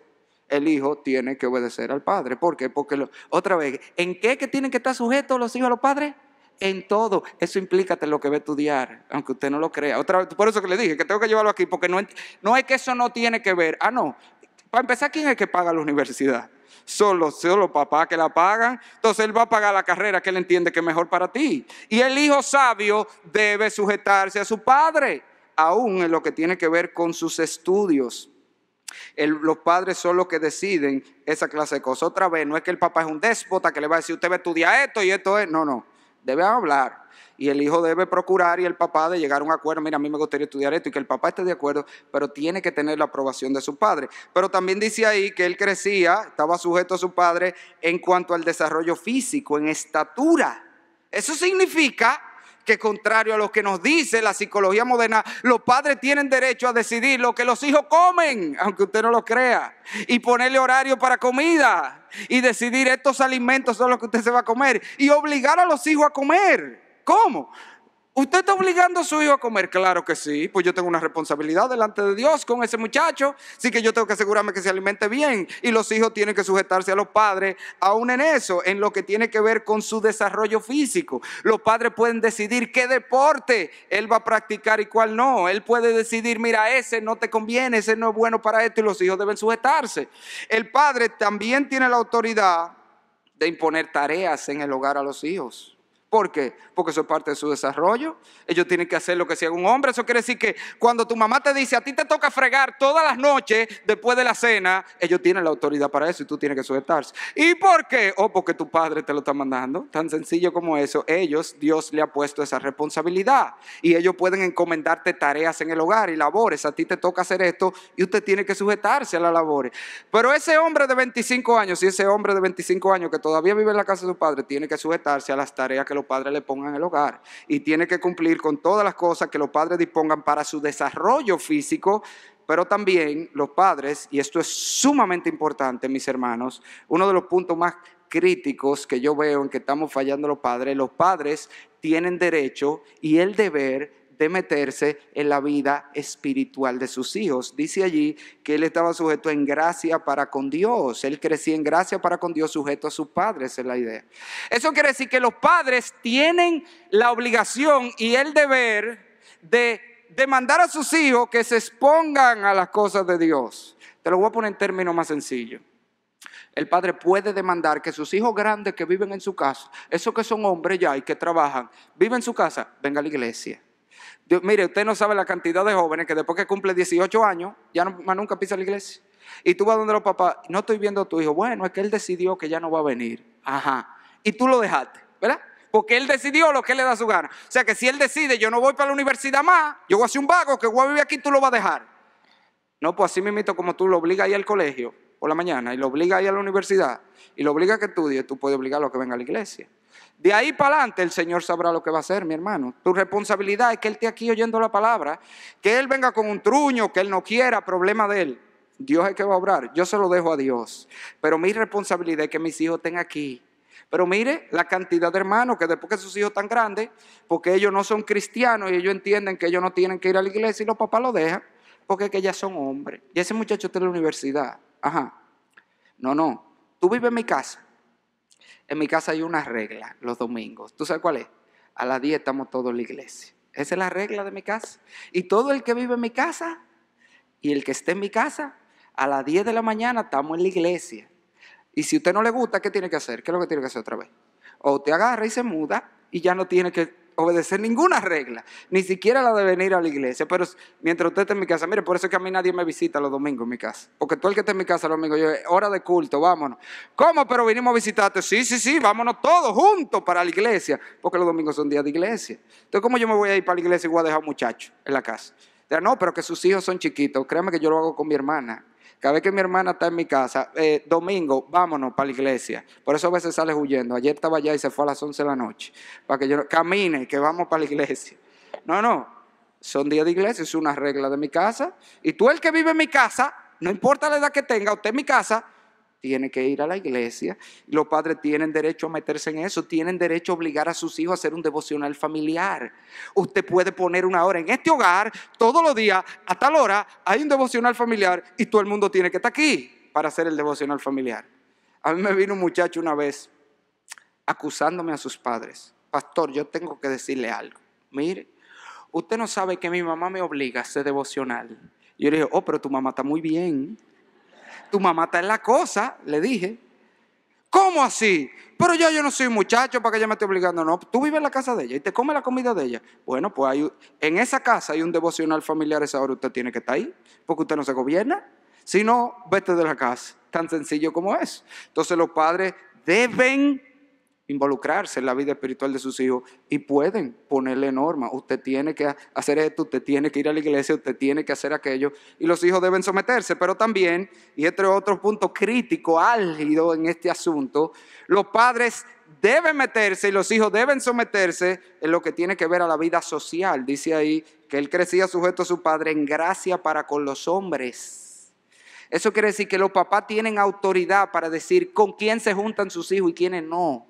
Speaker 1: el hijo tiene que obedecer al padre. ¿Por qué? Porque otra vez, ¿en qué que tienen que estar sujetos los hijos a los padres? En todo. Eso implica lo que va a estudiar, aunque usted no lo crea. Otra vez, por eso que le dije que tengo que llevarlo aquí, porque no es que eso no tiene que ver. No. Para empezar, ¿quién es el que paga la universidad? Solo papá que la pagan. Entonces él va a pagar la carrera que él entiende que es mejor para ti. Y el hijo sabio debe sujetarse a su padre, aún en lo que tiene que ver con sus estudios. Los padres son los que deciden esa clase de cosas. Otra vez, no es que el papá es un déspota que le va a decir, usted va a estudiar esto y esto es. No. Debe hablar. Y el hijo debe procurar y el papá de llegar a un acuerdo. Mira, a mí me gustaría estudiar esto, y que el papá esté de acuerdo, pero tiene que tener la aprobación de su padre. Pero también dice ahí que él crecía, estaba sujeto a su padre en cuanto al desarrollo físico, en estatura. Eso significa que, contrario a lo que nos dice la psicología moderna, los padres tienen derecho a decidir lo que los hijos comen, aunque usted no lo crea, y ponerle horario para comida, y decidir estos alimentos son los que usted se va a comer, y obligar a los hijos a comer. ¿Cómo? ¿Usted está obligando a su hijo a comer? Claro que sí, pues yo tengo una responsabilidad delante de Dios con ese muchacho, así que yo tengo que asegurarme que se alimente bien, y los hijos tienen que sujetarse a los padres, aún en eso, en lo que tiene que ver con su desarrollo físico. Los padres pueden decidir qué deporte él va a practicar y cuál no. Él puede decidir, mira, ese no te conviene, ese no es bueno para esto, y los hijos deben sujetarse. El padre también tiene la autoridad de imponer tareas en el hogar a los hijos. ¿Por qué? Porque eso es parte de su desarrollo. Ellos tienen que hacer lo que sea un hombre. Eso quiere decir que cuando tu mamá te dice, a ti te toca fregar todas las noches después de la cena, ellos tienen la autoridad para eso y tú tienes que sujetarse. ¿Y por qué? Porque tu padre te lo está mandando. Tan sencillo como eso. Dios le ha puesto esa responsabilidad. Y ellos pueden encomendarte tareas en el hogar y labores. A ti te toca hacer esto y usted tiene que sujetarse a las labores. Pero ese hombre de 25 años, y ese hombre de 25 años que todavía vive en la casa de su padre, tiene que sujetarse a las tareas que los padres le pongan en el hogar, y tiene que cumplir con todas las cosas que los padres dispongan para su desarrollo físico. Pero también los padres, y esto es sumamente importante, mis hermanos, uno de los puntos más críticos que yo veo en que estamos fallando los padres tienen derecho y el deber de meterse en la vida espiritual de sus hijos. Dice allí que él estaba sujeto en gracia para con Dios. Él crecía en gracia para con Dios, sujeto a sus padres, esa es la idea. Eso quiere decir que los padres tienen la obligación y el deber de demandar a sus hijos que se expongan a las cosas de Dios. Te lo voy a poner en términos más sencillos. El padre puede demandar que sus hijos grandes que viven en su casa, esos que son hombres ya y que trabajan, viven en su casa, venga a la iglesia. Mire, usted no sabe la cantidad de jóvenes que después que cumple 18 años, ya más nunca pisa la iglesia. Y tú vas donde los papás, no estoy viendo a tu hijo. Bueno, es que él decidió que ya no va a venir. Ajá. Y tú lo dejaste, ¿verdad? Porque él decidió lo que él le da su gana. O sea que si él decide, yo no voy para la universidad más, yo voy a hacer un vago que voy a vivir aquí, tú lo vas a dejar. No, pues así mismito como tú lo obligas a ir al colegio por la mañana y lo obligas a ir a la universidad y lo obligas a que estudie, tú puedes obligarlo a que venga a la iglesia. De ahí para adelante el Señor sabrá lo que va a hacer, mi hermano. Tu responsabilidad es que Él esté aquí oyendo la palabra. Que Él venga con un truño, que Él no quiera, problema de Él. Dios es el que va a obrar. Yo se lo dejo a Dios. Pero mi responsabilidad es que mis hijos estén aquí. Pero mire la cantidad de hermanos que después que sus hijos están grandes, porque ellos no son cristianos y ellos entienden que ellos no tienen que ir a la iglesia y los papás lo dejan, porque es que ya son hombres. Y ese muchacho está en la universidad. Ajá. No. Tú vives en mi casa. En mi casa hay una regla los domingos. ¿Tú sabes cuál es? A las 10 estamos todos en la iglesia. Esa es la regla de mi casa. Y todo el que vive en mi casa y el que esté en mi casa, a las 10 de la mañana estamos en la iglesia. Y si a usted no le gusta, ¿qué tiene que hacer? ¿Qué es lo que tiene que hacer otra vez? O te agarra y se muda y ya no tiene que obedecer ninguna regla, ni siquiera la de venir a la iglesia. Pero mientras usted esté en mi casa, mire, por eso es que a mí nadie me visita los domingos en mi casa, porque todo el que esté en mi casa los domingos, yo, hora de culto, vámonos. ¿Cómo? Pero vinimos a visitarte. Sí, vámonos todos juntos para la iglesia, porque los domingos son días de iglesia. Entonces, ¿cómo yo me voy a ir para la iglesia y voy a dejar muchachos en la casa? No, pero que sus hijos son chiquitos. Créame que yo lo hago con mi hermana. Cada vez que mi hermana está en mi casa, domingo, vámonos para la iglesia. Por eso a veces sale huyendo. Ayer estaba allá y se fue a las 11 de la noche. Para que yo camine, que vamos para la iglesia. No. Son días de iglesia, es una regla de mi casa. Y tú el que vive en mi casa, no importa la edad que tenga, usted en mi casa, tiene que ir a la iglesia. Y los padres tienen derecho a meterse en eso. Tienen derecho a obligar a sus hijos a hacer un devocional familiar. Usted puede poner una hora en este hogar, todos los días, a tal hora, hay un devocional familiar y todo el mundo tiene que estar aquí. para hacer el devocional familiar. A mí me vino un muchacho una vez acusándome a sus padres. Pastor, yo tengo que decirle algo. Mire, usted no sabe que mi mamá me obliga a hacer devocional. Y yo le dije, oh, pero tu mamá está muy bien. Tu mamá está en la cosa, le dije. ¿Cómo así? Pero yo no soy un muchacho para que ella me esté obligando. No, tú vives en la casa de ella y te comes la comida de ella. Bueno, pues en esa casa hay un devocional familiar, esa hora usted tiene que estar ahí, porque usted no se gobierna. Si no, vete de la casa. Tan sencillo como es. Entonces los padres deben involucrarse en la vida espiritual de sus hijos y pueden ponerle normas. Usted tiene que hacer esto, usted tiene que ir a la iglesia, usted tiene que hacer aquello, y los hijos deben someterse. Pero también, y este es otro punto crítico, álgido en este asunto, los padres deben meterse y los hijos deben someterse en lo que tiene que ver a la vida social. Dice ahí que él crecía sujeto a su padre en gracia para con los hombres. Eso quiere decir que los papás tienen autoridad para decir con quién se juntan sus hijos y quiénes no.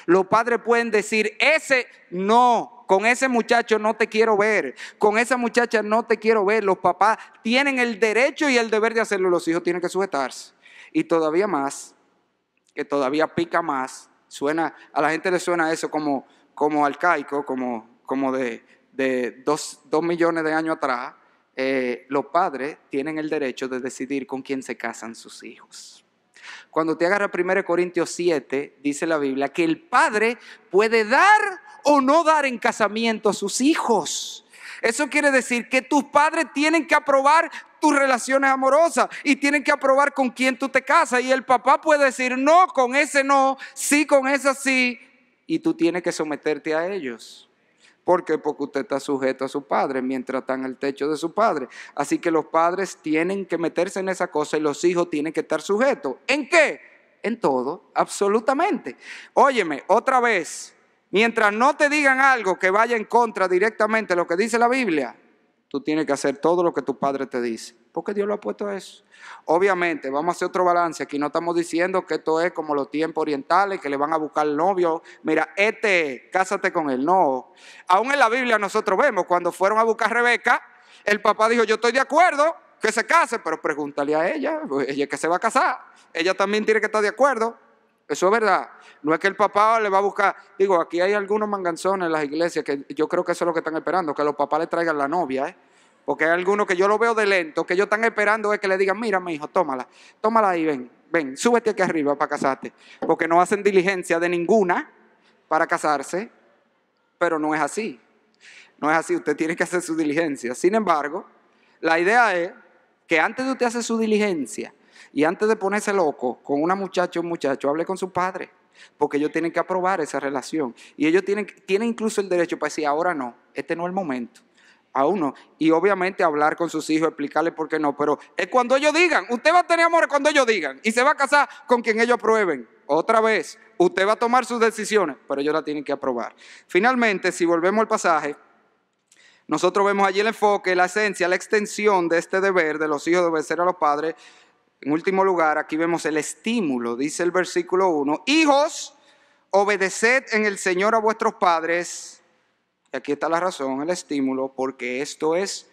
Speaker 1: Los padres pueden decir, ese no, con ese muchacho no te quiero ver, con esa muchacha no te quiero ver. Los papás tienen el derecho y el deber de hacerlo, los hijos tienen que sujetarse. Y todavía más, que todavía pica más, a la gente le suena eso como arcaico, como de 2 millones de años atrás. Los padres tienen el derecho de decidir con quién se casan sus hijos. Cuando te agarra 1 Corintios 7, dice la Biblia que el padre puede dar o no dar en casamiento a sus hijos. Eso quiere decir que tus padres tienen que aprobar tus relaciones amorosas y tienen que aprobar con quién tú te casas. Y el papá puede decir no, con ese no, sí, con esa sí. Y tú tienes que someterte a ellos. ¿Por qué? Porque usted está sujeto a su padre mientras está en el techo de su padre. Así que los padres tienen que meterse en esa cosa y los hijos tienen que estar sujetos. ¿En qué? En todo, absolutamente. Óyeme, otra vez, mientras no te digan algo que vaya en contra directamente de lo que dice la Biblia, tú tienes que hacer todo lo que tu padre te dice, porque Dios lo ha puesto a eso. Obviamente, vamos a hacer otro balance. Aquí no estamos diciendo que esto es como los tiempos orientales, que le van a buscar novio. Mira, cásate con él. No. Aún en la Biblia nosotros vemos, cuando fueron a buscar a Rebeca, el papá dijo, yo estoy de acuerdo que se case, pero pregúntale a ella, ella que se va a casar. Ella también tiene que estar de acuerdo. Eso es verdad. No es que el papá le va a buscar. Digo, aquí hay algunos manganzones en las iglesias que yo creo que eso es lo que están esperando, que los papás le traigan la novia, Porque hay algunos que yo lo veo de lento, que ellos están esperando es que le digan, mira mi hijo, tómala ahí, ven, súbete aquí arriba para casarte. Porque no hacen diligencia de ninguna para casarse, pero no es así. No es así, usted tiene que hacer su diligencia. Sin embargo, la idea es que antes de usted hacer su diligencia y antes de ponerse loco con una muchacha o un muchacho, hable con su padre. Porque ellos tienen que aprobar esa relación. Y ellos tienen incluso el derecho para decir, ahora no, este no es el momento. Aún no. Y obviamente hablar con sus hijos, explicarles por qué no. Pero es cuando ellos digan. Usted va a tener amor cuando ellos digan. Y se va a casar con quien ellos aprueben. Otra vez, usted va a tomar sus decisiones, pero ellos la tienen que aprobar. Finalmente, si volvemos al pasaje, nosotros vemos allí el enfoque, la esencia, la extensión de este deber de los hijos de obedecer a los padres. En último lugar, aquí vemos el estímulo. Dice el versículo 1. Hijos, obedeced en el Señor a vuestros padres. Y aquí está la razón, el estímulo, porque esto es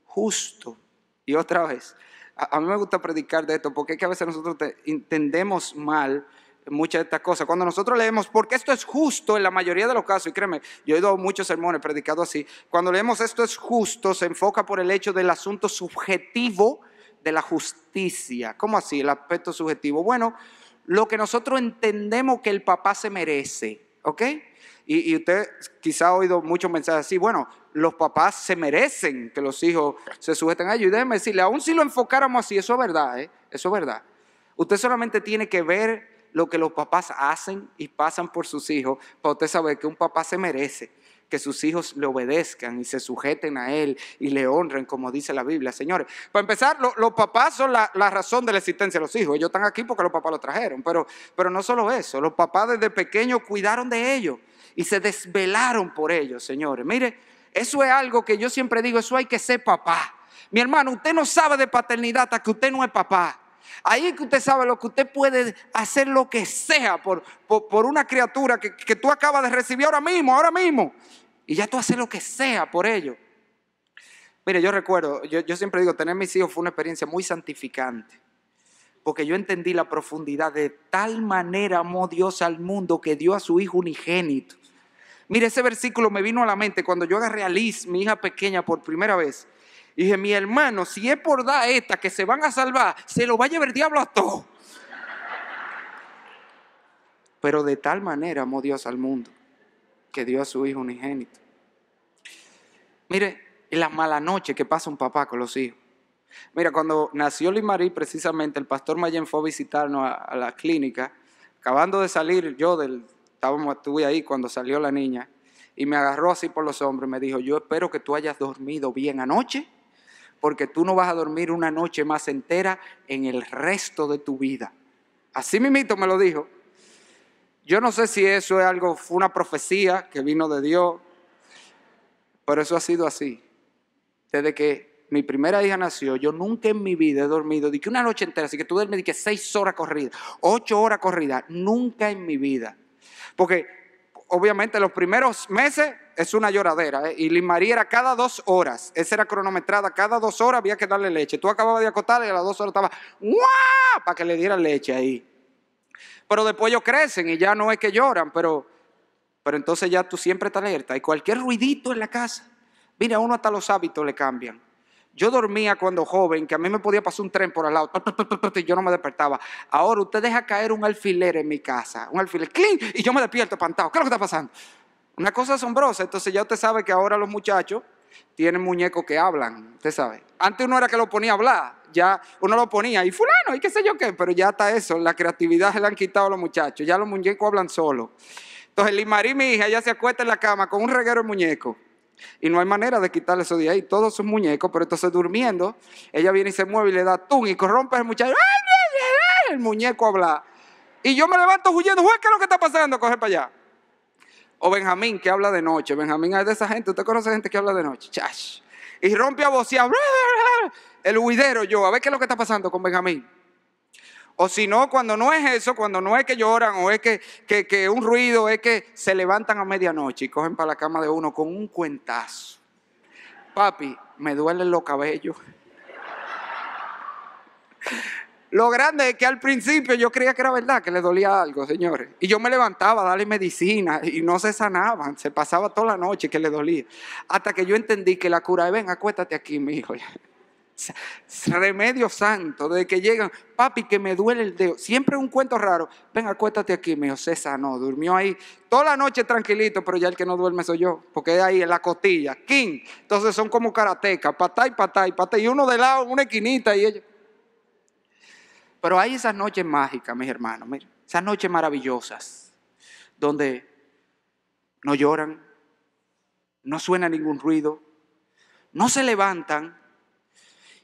Speaker 1: justo. Y otra vez, a mí me gusta predicar de esto, porque es que a veces nosotros entendemos mal muchas de estas cosas. Cuando nosotros leemos, porque esto es justo en la mayoría de los casos, y créeme, yo he oído muchos sermones predicados así, cuando leemos esto es justo, se enfoca por el hecho del asunto subjetivo de la justicia. ¿Cómo así? El aspecto subjetivo. Bueno, lo que nosotros entendemos que el papá se merece, ¿ok? Y usted quizá ha oído muchos mensajes así, bueno, los papás se merecen que los hijos se sujeten a ellos. Y déjeme decirle, aún si lo enfocáramos así, eso es verdad, eso es verdad. Usted solamente tiene que ver lo que los papás hacen y pasan por sus hijos para usted saber que un papá se merece que sus hijos le obedezcan y se sujeten a él y le honren, como dice la Biblia. Señores, para empezar, los papás son la razón de la existencia de los hijos. Ellos están aquí porque los papás los trajeron, pero no solo eso, los papás desde pequeños cuidaron de ellos y se desvelaron por ellos, señores. Mire, eso es algo que yo siempre digo, eso hay que ser papá. Mi hermano, usted no sabe de paternidad hasta que usted no es papá. Ahí es que usted sabe lo que usted puede hacer, lo que sea por una criatura que tú acabas de recibir ahora mismo. Y ya tú haces lo que sea por ello. Mire, yo recuerdo, yo siempre digo, tener mis hijos fue una experiencia muy santificante. porque yo entendí la profundidad. De tal manera amó Dios al mundo que dio a su Hijo unigénito. Mire, ese versículo me vino a la mente cuando yo agarré a Liz, mi hija pequeña, por primera vez. Y dije, mi hermano, si es por dar esta que se van a salvar, se lo va a llevar el diablo a todos. Pero de tal manera amó Dios al mundo que dio a su Hijo unigénito. Mire, en las malas noches que pasa un papá con los hijos. Mira, cuando nació Liz Marie, precisamente el pastor Mayen fue a visitarnos a la clínica. Acabando de salir yo estuve ahí cuando salió la niña, y me agarró así por los hombros y me dijo, yo espero que tú hayas dormido bien anoche, porque tú no vas a dormir una noche más entera en el resto de tu vida. Así mismito me lo dijo. Yo no sé si eso es algo, fue una profecía que vino de Dios, pero eso ha sido así. Desde que mi primera hija nació, yo nunca en mi vida he dormido, de que una noche entera, así que tú duermes de que 6 horas corridas, 8 horas corridas, nunca en mi vida. Porque obviamente los primeros meses es una lloradera, y Liz Marie era cada 2 horas, esa era cronometrada, cada 2 horas había que darle leche. Tú acababas de acostarle y a las 2 horas estaba ¡guau! Para que le dieran leche ahí. Pero después ellos crecen y ya no es que lloran, pero entonces ya tú siempre estás alerta. Y cualquier ruidito en la casa, mira, a uno hasta los hábitos le cambian. Yo dormía cuando joven, que a mí me podía pasar un tren por al lado, y yo no me despertaba. Ahora usted deja caer un alfiler en mi casa, un alfiler, ¡cling! Y yo me despierto espantado. ¿Qué es lo que está pasando? Una cosa asombrosa. Entonces ya usted sabe que ahora los muchachos tienen muñecos que hablan, usted sabe. Antes uno era que lo ponía a hablar, ya uno lo ponía, y fulano, y qué sé yo qué, pero ya está eso, la creatividad se la han quitado a los muchachos, ya los muñecos hablan solos. Entonces Liz Marie, mi hija, ella se acuesta en la cama con un reguero de muñecos. Y no hay manera de quitarle eso de ahí, todos son muñecos, pero entonces durmiendo, ella viene y se mueve y le da tum y corrompe al muchacho, el muñeco habla. Y yo me levanto huyendo, ¿qué es lo que está pasando? Coge para allá. O Benjamín, que habla de noche. Benjamín es de esa gente, ¿usted conoce gente que habla de noche? Chash. Y rompe a vocear, el huidero yo, a ver qué es lo que está pasando con Benjamín. O si no, cuando no es eso, cuando no es que lloran o es que un ruido, es que se levantan a medianoche y cogen para la cama de uno con un cuentazo. Papi, me duelen los cabellos. Lo grande es que al principio yo creía que era verdad, que le dolía algo, señores. Y yo me levantaba a darle medicina y no se sanaban. Se pasaba toda la noche que le dolía. Hasta que yo entendí que la cura es, ven, acuéstate aquí, mi hijo. Remedio santo, desde que llegan, papi, que me duele el dedo. Siempre un cuento raro. Ven, acuéstate aquí, mi hijo. Se sanó, durmió ahí toda la noche tranquilito, pero ya el que no duerme soy yo, porque es ahí en la costilla. King. Entonces son como karatecas, patá y patá y patá, y uno de lado, una esquinita y ellos. Pero hay esas noches mágicas, mis hermanos, miren, esas noches maravillosas, donde no lloran, no suena ningún ruido, no se levantan.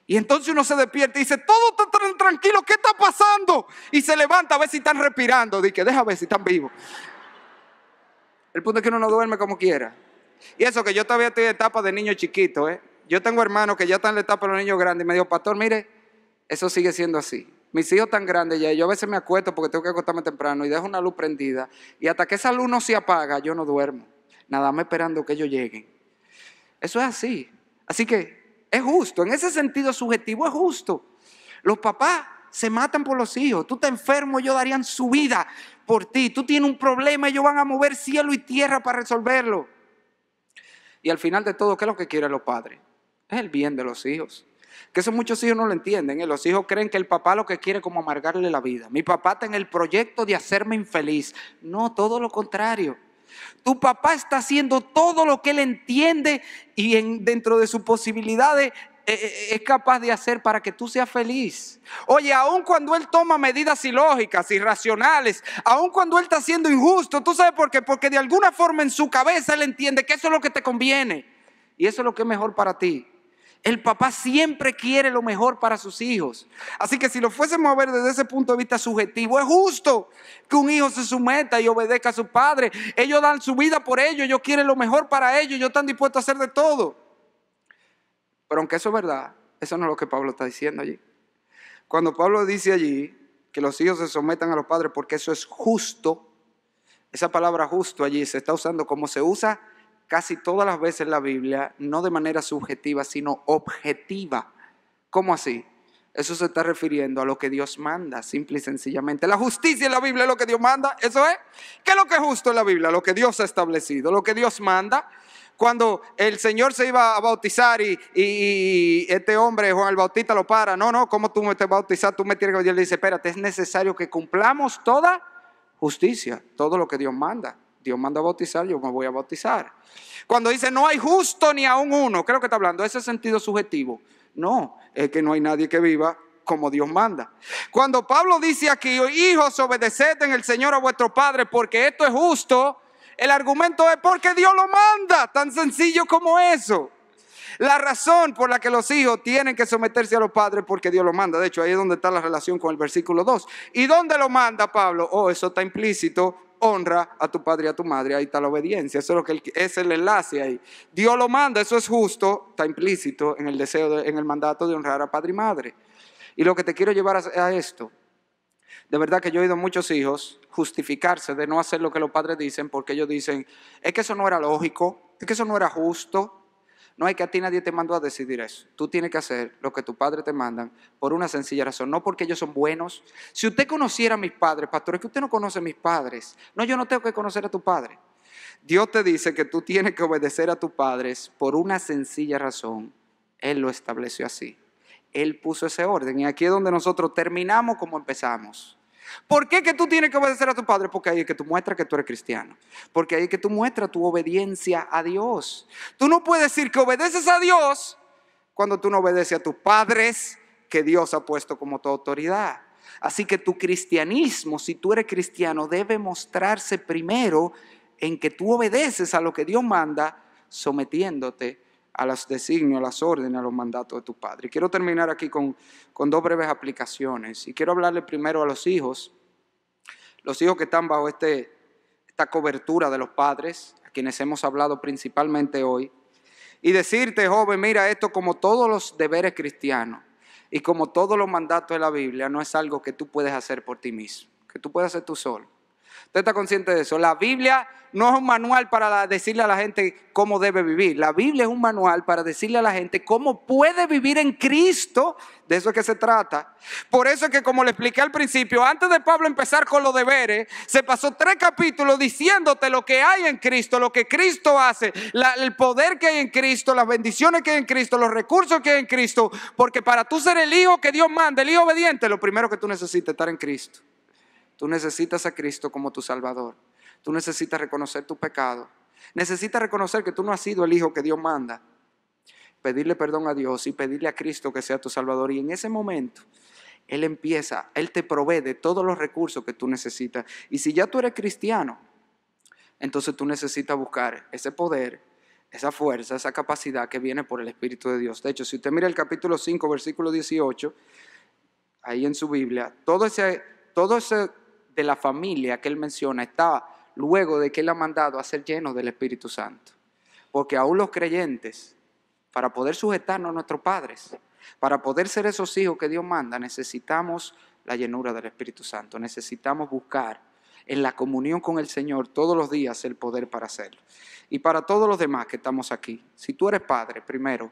Speaker 1: Y entonces uno se despierta y dice, todo está tan tranquilo, ¿qué está pasando? Y se levanta a ver si están respirando. Dice, deja ver si están vivos. El punto es que uno no duerme como quiera. Y eso que yo todavía estoy en etapa de niño chiquito. Yo tengo hermanos que ya están en la etapa de los niños grandes. Y me dijo, pastor, mire, eso sigue siendo así. Mis hijos tan grandes ya, yo a veces me acuesto porque tengo que acostarme temprano y dejo una luz prendida. Y hasta que esa luz no se apaga, yo no duermo. Nada más esperando que ellos lleguen. Eso es así. Así que es justo, en ese sentido subjetivo es justo. Los papás se matan por los hijos. Tú estás enfermo, ellos darían su vida por ti. Tú tienes un problema, ellos van a mover cielo y tierra para resolverlo. Y al final de todo, ¿qué es lo que quieren los padres? Es el bien de los hijos. Que eso muchos hijos no lo entienden. Los hijos creen que el papá lo que quiere es como amargarle la vida. Mi papá está en el proyecto de hacerme infeliz. No, todo lo contrario. Tu papá está haciendo todo lo que él entiende y dentro de sus posibilidades es capaz de hacer para que tú seas feliz. Oye, aun cuando él toma medidas ilógicas, irracionales, aun cuando él está siendo injusto, ¿tú sabes por qué? Porque de alguna forma en su cabeza él entiende que eso es lo que te conviene y eso es lo que es mejor para ti. El papá siempre quiere lo mejor para sus hijos. Así que si lo fuésemos a ver desde ese punto de vista subjetivo, es justo que un hijo se someta y obedezca a su padre. Ellos dan su vida por ellos, ellos quieren lo mejor para ellos, ellos están dispuestos a hacer de todo. Pero aunque eso es verdad, eso no es lo que Pablo está diciendo allí. Cuando Pablo dice allí que los hijos se sometan a los padres porque eso es justo, esa palabra justo allí se está usando como se usa casi todas las veces en la Biblia, no de manera subjetiva, sino objetiva. ¿Cómo así? Eso se está refiriendo a lo que Dios manda, simple y sencillamente. La justicia en la Biblia es lo que Dios manda, eso es. ¿Qué es lo que es justo en la Biblia? Lo que Dios ha establecido, lo que Dios manda. Cuando el Señor se iba a bautizar y este hombre, Juan el Bautista, lo para. No, ¿cómo tú me te bautizas? Tú me tienes que... Dios le dice, espérate, es necesario que cumplamos toda justicia, todo lo que Dios manda. Dios manda a bautizar, yo me voy a bautizar. Cuando dice no hay justo ni aún uno, creo que está hablando de ese sentido subjetivo. No, es que no hay nadie que viva como Dios manda. Cuando Pablo dice aquí, hijos, obedeced en el Señor a vuestro Padre porque esto es justo, el argumento es porque Dios lo manda, tan sencillo como eso. La razón por la que los hijos tienen que someterse a los padres porque Dios lo manda. De hecho, ahí es donde está la relación con el versículo 2. ¿Y dónde lo manda Pablo? Eso está implícito. Honra a tu padre y a tu madre. Ahí está la obediencia. Eso es lo que es el enlace ahí. Dios lo manda, eso es justo. Está implícito en el deseo, en el mandato de honrar a padre y madre. Y lo que te quiero llevar a esto. De verdad que yo he oído a muchos hijos justificarse de no hacer lo que los padres dicen porque ellos dicen, es que eso no era lógico, es que eso no era justo. No, es que a ti nadie te mandó a decidir eso. Tú tienes que hacer lo que tus padres te mandan por una sencilla razón, no porque ellos son buenos. Si usted conociera a mis padres, pastor, es que usted no conoce a mis padres. No, yo no tengo que conocer a tu padre. Dios te dice que tú tienes que obedecer a tus padres por una sencilla razón. Él lo estableció así. Él puso ese orden y aquí es donde nosotros terminamos como empezamos. ¿Por qué que tú tienes que obedecer a tu padre? Porque ahí es que tú muestras que tú eres cristiano. Porque ahí es que tú muestras tu obediencia a Dios. Tú no puedes decir que obedeces a Dios cuando tú no obedeces a tus padres que Dios ha puesto como tu autoridad. Así que tu cristianismo, si tú eres cristiano, debe mostrarse primero en que tú obedeces a lo que Dios manda, sometiéndote a los designios, a las órdenes, a los mandatos de tu padre. Y quiero terminar aquí con dos breves aplicaciones. Y quiero hablarle primero a los hijos que están bajo esta cobertura de los padres, a quienes hemos hablado principalmente hoy. Y decirte, joven, mira, esto como todos los deberes cristianos y como todos los mandatos de la Biblia, no es algo que tú puedes hacer por ti mismo, que tú puedes hacer tú solo. ¿Usted está consciente de eso? La Biblia no es un manual para decirle a la gente cómo debe vivir. La Biblia es un manual para decirle a la gente cómo puede vivir en Cristo. De eso es que se trata. Por eso es que, como le expliqué al principio, antes de Pablo empezar con los deberes, se pasó 3 capítulos diciéndote lo que hay en Cristo, lo que Cristo hace, el poder que hay en Cristo, las bendiciones que hay en Cristo, los recursos que hay en Cristo. Porque para tú ser el hijo que Dios manda, el hijo obediente, lo primero que tú necesitas es estar en Cristo. Tú necesitas a Cristo como tu Salvador. Tú necesitas reconocer tu pecado. Necesitas reconocer que tú no has sido el hijo que Dios manda. Pedirle perdón a Dios y pedirle a Cristo que sea tu Salvador. Y en ese momento, Él te provee de todos los recursos que tú necesitas. Y si ya tú eres cristiano, entonces tú necesitas buscar ese poder, esa fuerza, esa capacidad que viene por el Espíritu de Dios. De hecho, si usted mira el capítulo 5, versículo 18, ahí en su Biblia, todo ese de la familia que él menciona está luego de que él ha mandado a ser llenos del Espíritu Santo. Porque aún los creyentes, para poder sujetarnos a nuestros padres, para poder ser esos hijos que Dios manda, necesitamos la llenura del Espíritu Santo. Necesitamos buscar en la comunión con el Señor todos los días el poder para hacerlo. Y para todos los demás que estamos aquí, si tú eres padre, primero,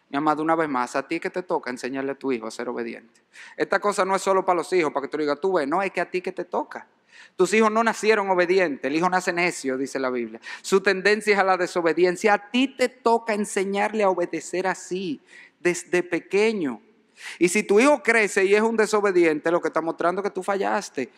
Speaker 1: mi amado, una vez más, a ti que te toca enseñarle a tu hijo a ser obediente. Esta cosa no es solo para los hijos, para que tú digas, tú ves, no, es que a ti que te toca. Tus hijos no nacieron obedientes, el hijo nace necio, dice la Biblia. Su tendencia es a la desobediencia. A ti te toca enseñarle a obedecer así, desde pequeño. Y si tu hijo crece y es un desobediente, lo que está mostrando es que tú fallaste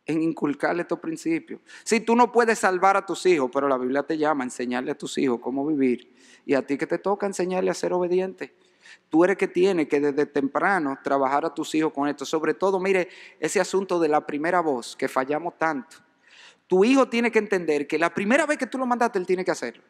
Speaker 1: en inculcarle estos principios. Si tú no puedes salvar a tus hijos, pero la Biblia te llama a enseñarle a tus hijos cómo vivir. Y a ti que te toca enseñarle a ser obediente. Tú eres que tienes que desde temprano trabajar a tus hijos con esto. Sobre todo, mire, ese asunto de la primera voz, que fallamos tanto. Tu hijo tiene que entender que la primera vez que tú lo mandaste, él tiene que hacerlo.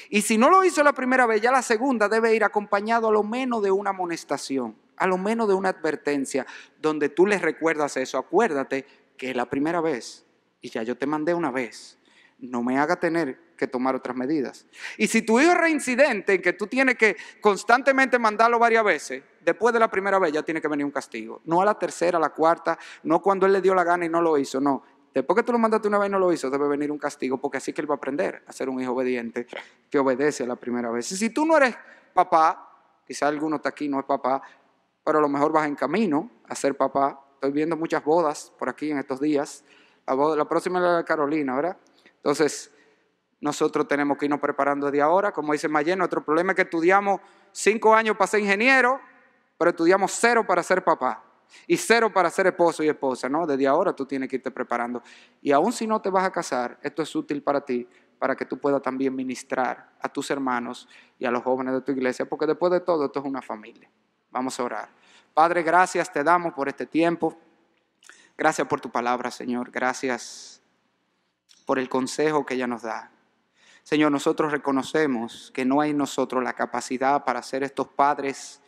Speaker 1: Y si no lo hizo la primera vez, ya la segunda debe ir acompañado a lo menos de una amonestación, a lo menos de una advertencia, donde tú les recuerdas eso. Acuérdate que es la primera vez y ya yo te mandé una vez. No me haga tener que tomar otras medidas. Y si tu hijo es reincidente en que tú tienes que constantemente mandarlo varias veces, después de la primera vez ya tiene que venir un castigo. No a la tercera, a la cuarta, no cuando él le dio la gana y no lo hizo, no. Después que tú lo mandaste una vez y no lo hizo, debe venir un castigo, porque así que él va a aprender a ser un hijo obediente que obedece a la primera vez. Y si tú no eres papá, quizá alguno está aquí, no es papá pero a lo mejor vas en camino a ser papá. Estoy viendo muchas bodas por aquí en estos días. La próxima es la de Carolina, ¿verdad? Entonces, nosotros tenemos que irnos preparando desde ahora. Como dice Mayen, nuestro problema es que estudiamos 5 años para ser ingeniero, pero estudiamos 0 para ser papá y 0 para ser esposo y esposa, ¿no? Desde ahora tú tienes que irte preparando. Y aun si no te vas a casar, esto es útil para ti, para que tú puedas también ministrar a tus hermanos y a los jóvenes de tu iglesia, porque después de todo esto es una familia. Vamos a orar. Padre, gracias te damos por este tiempo. Gracias por tu palabra, Señor. Gracias por el consejo que ella nos da. Señor, nosotros reconocemos que no hay en nosotros la capacidad para ser estos padres,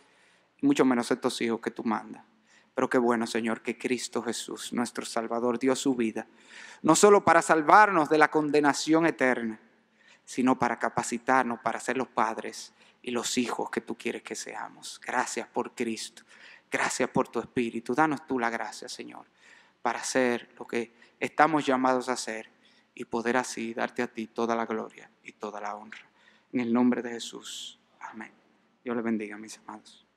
Speaker 1: y mucho menos estos hijos que tú mandas. Pero qué bueno, Señor, que Cristo Jesús, nuestro Salvador, dio su vida, no solo para salvarnos de la condenación eterna, sino para capacitarnos para ser los padres y los hijos que tú quieres que seamos. Gracias por Cristo, gracias por tu Espíritu. Danos tú la gracia, Señor, para hacer lo que estamos llamados a hacer y poder así darte a ti toda la gloria y toda la honra. En el nombre de Jesús. Amén. Dios les bendiga, mis amados.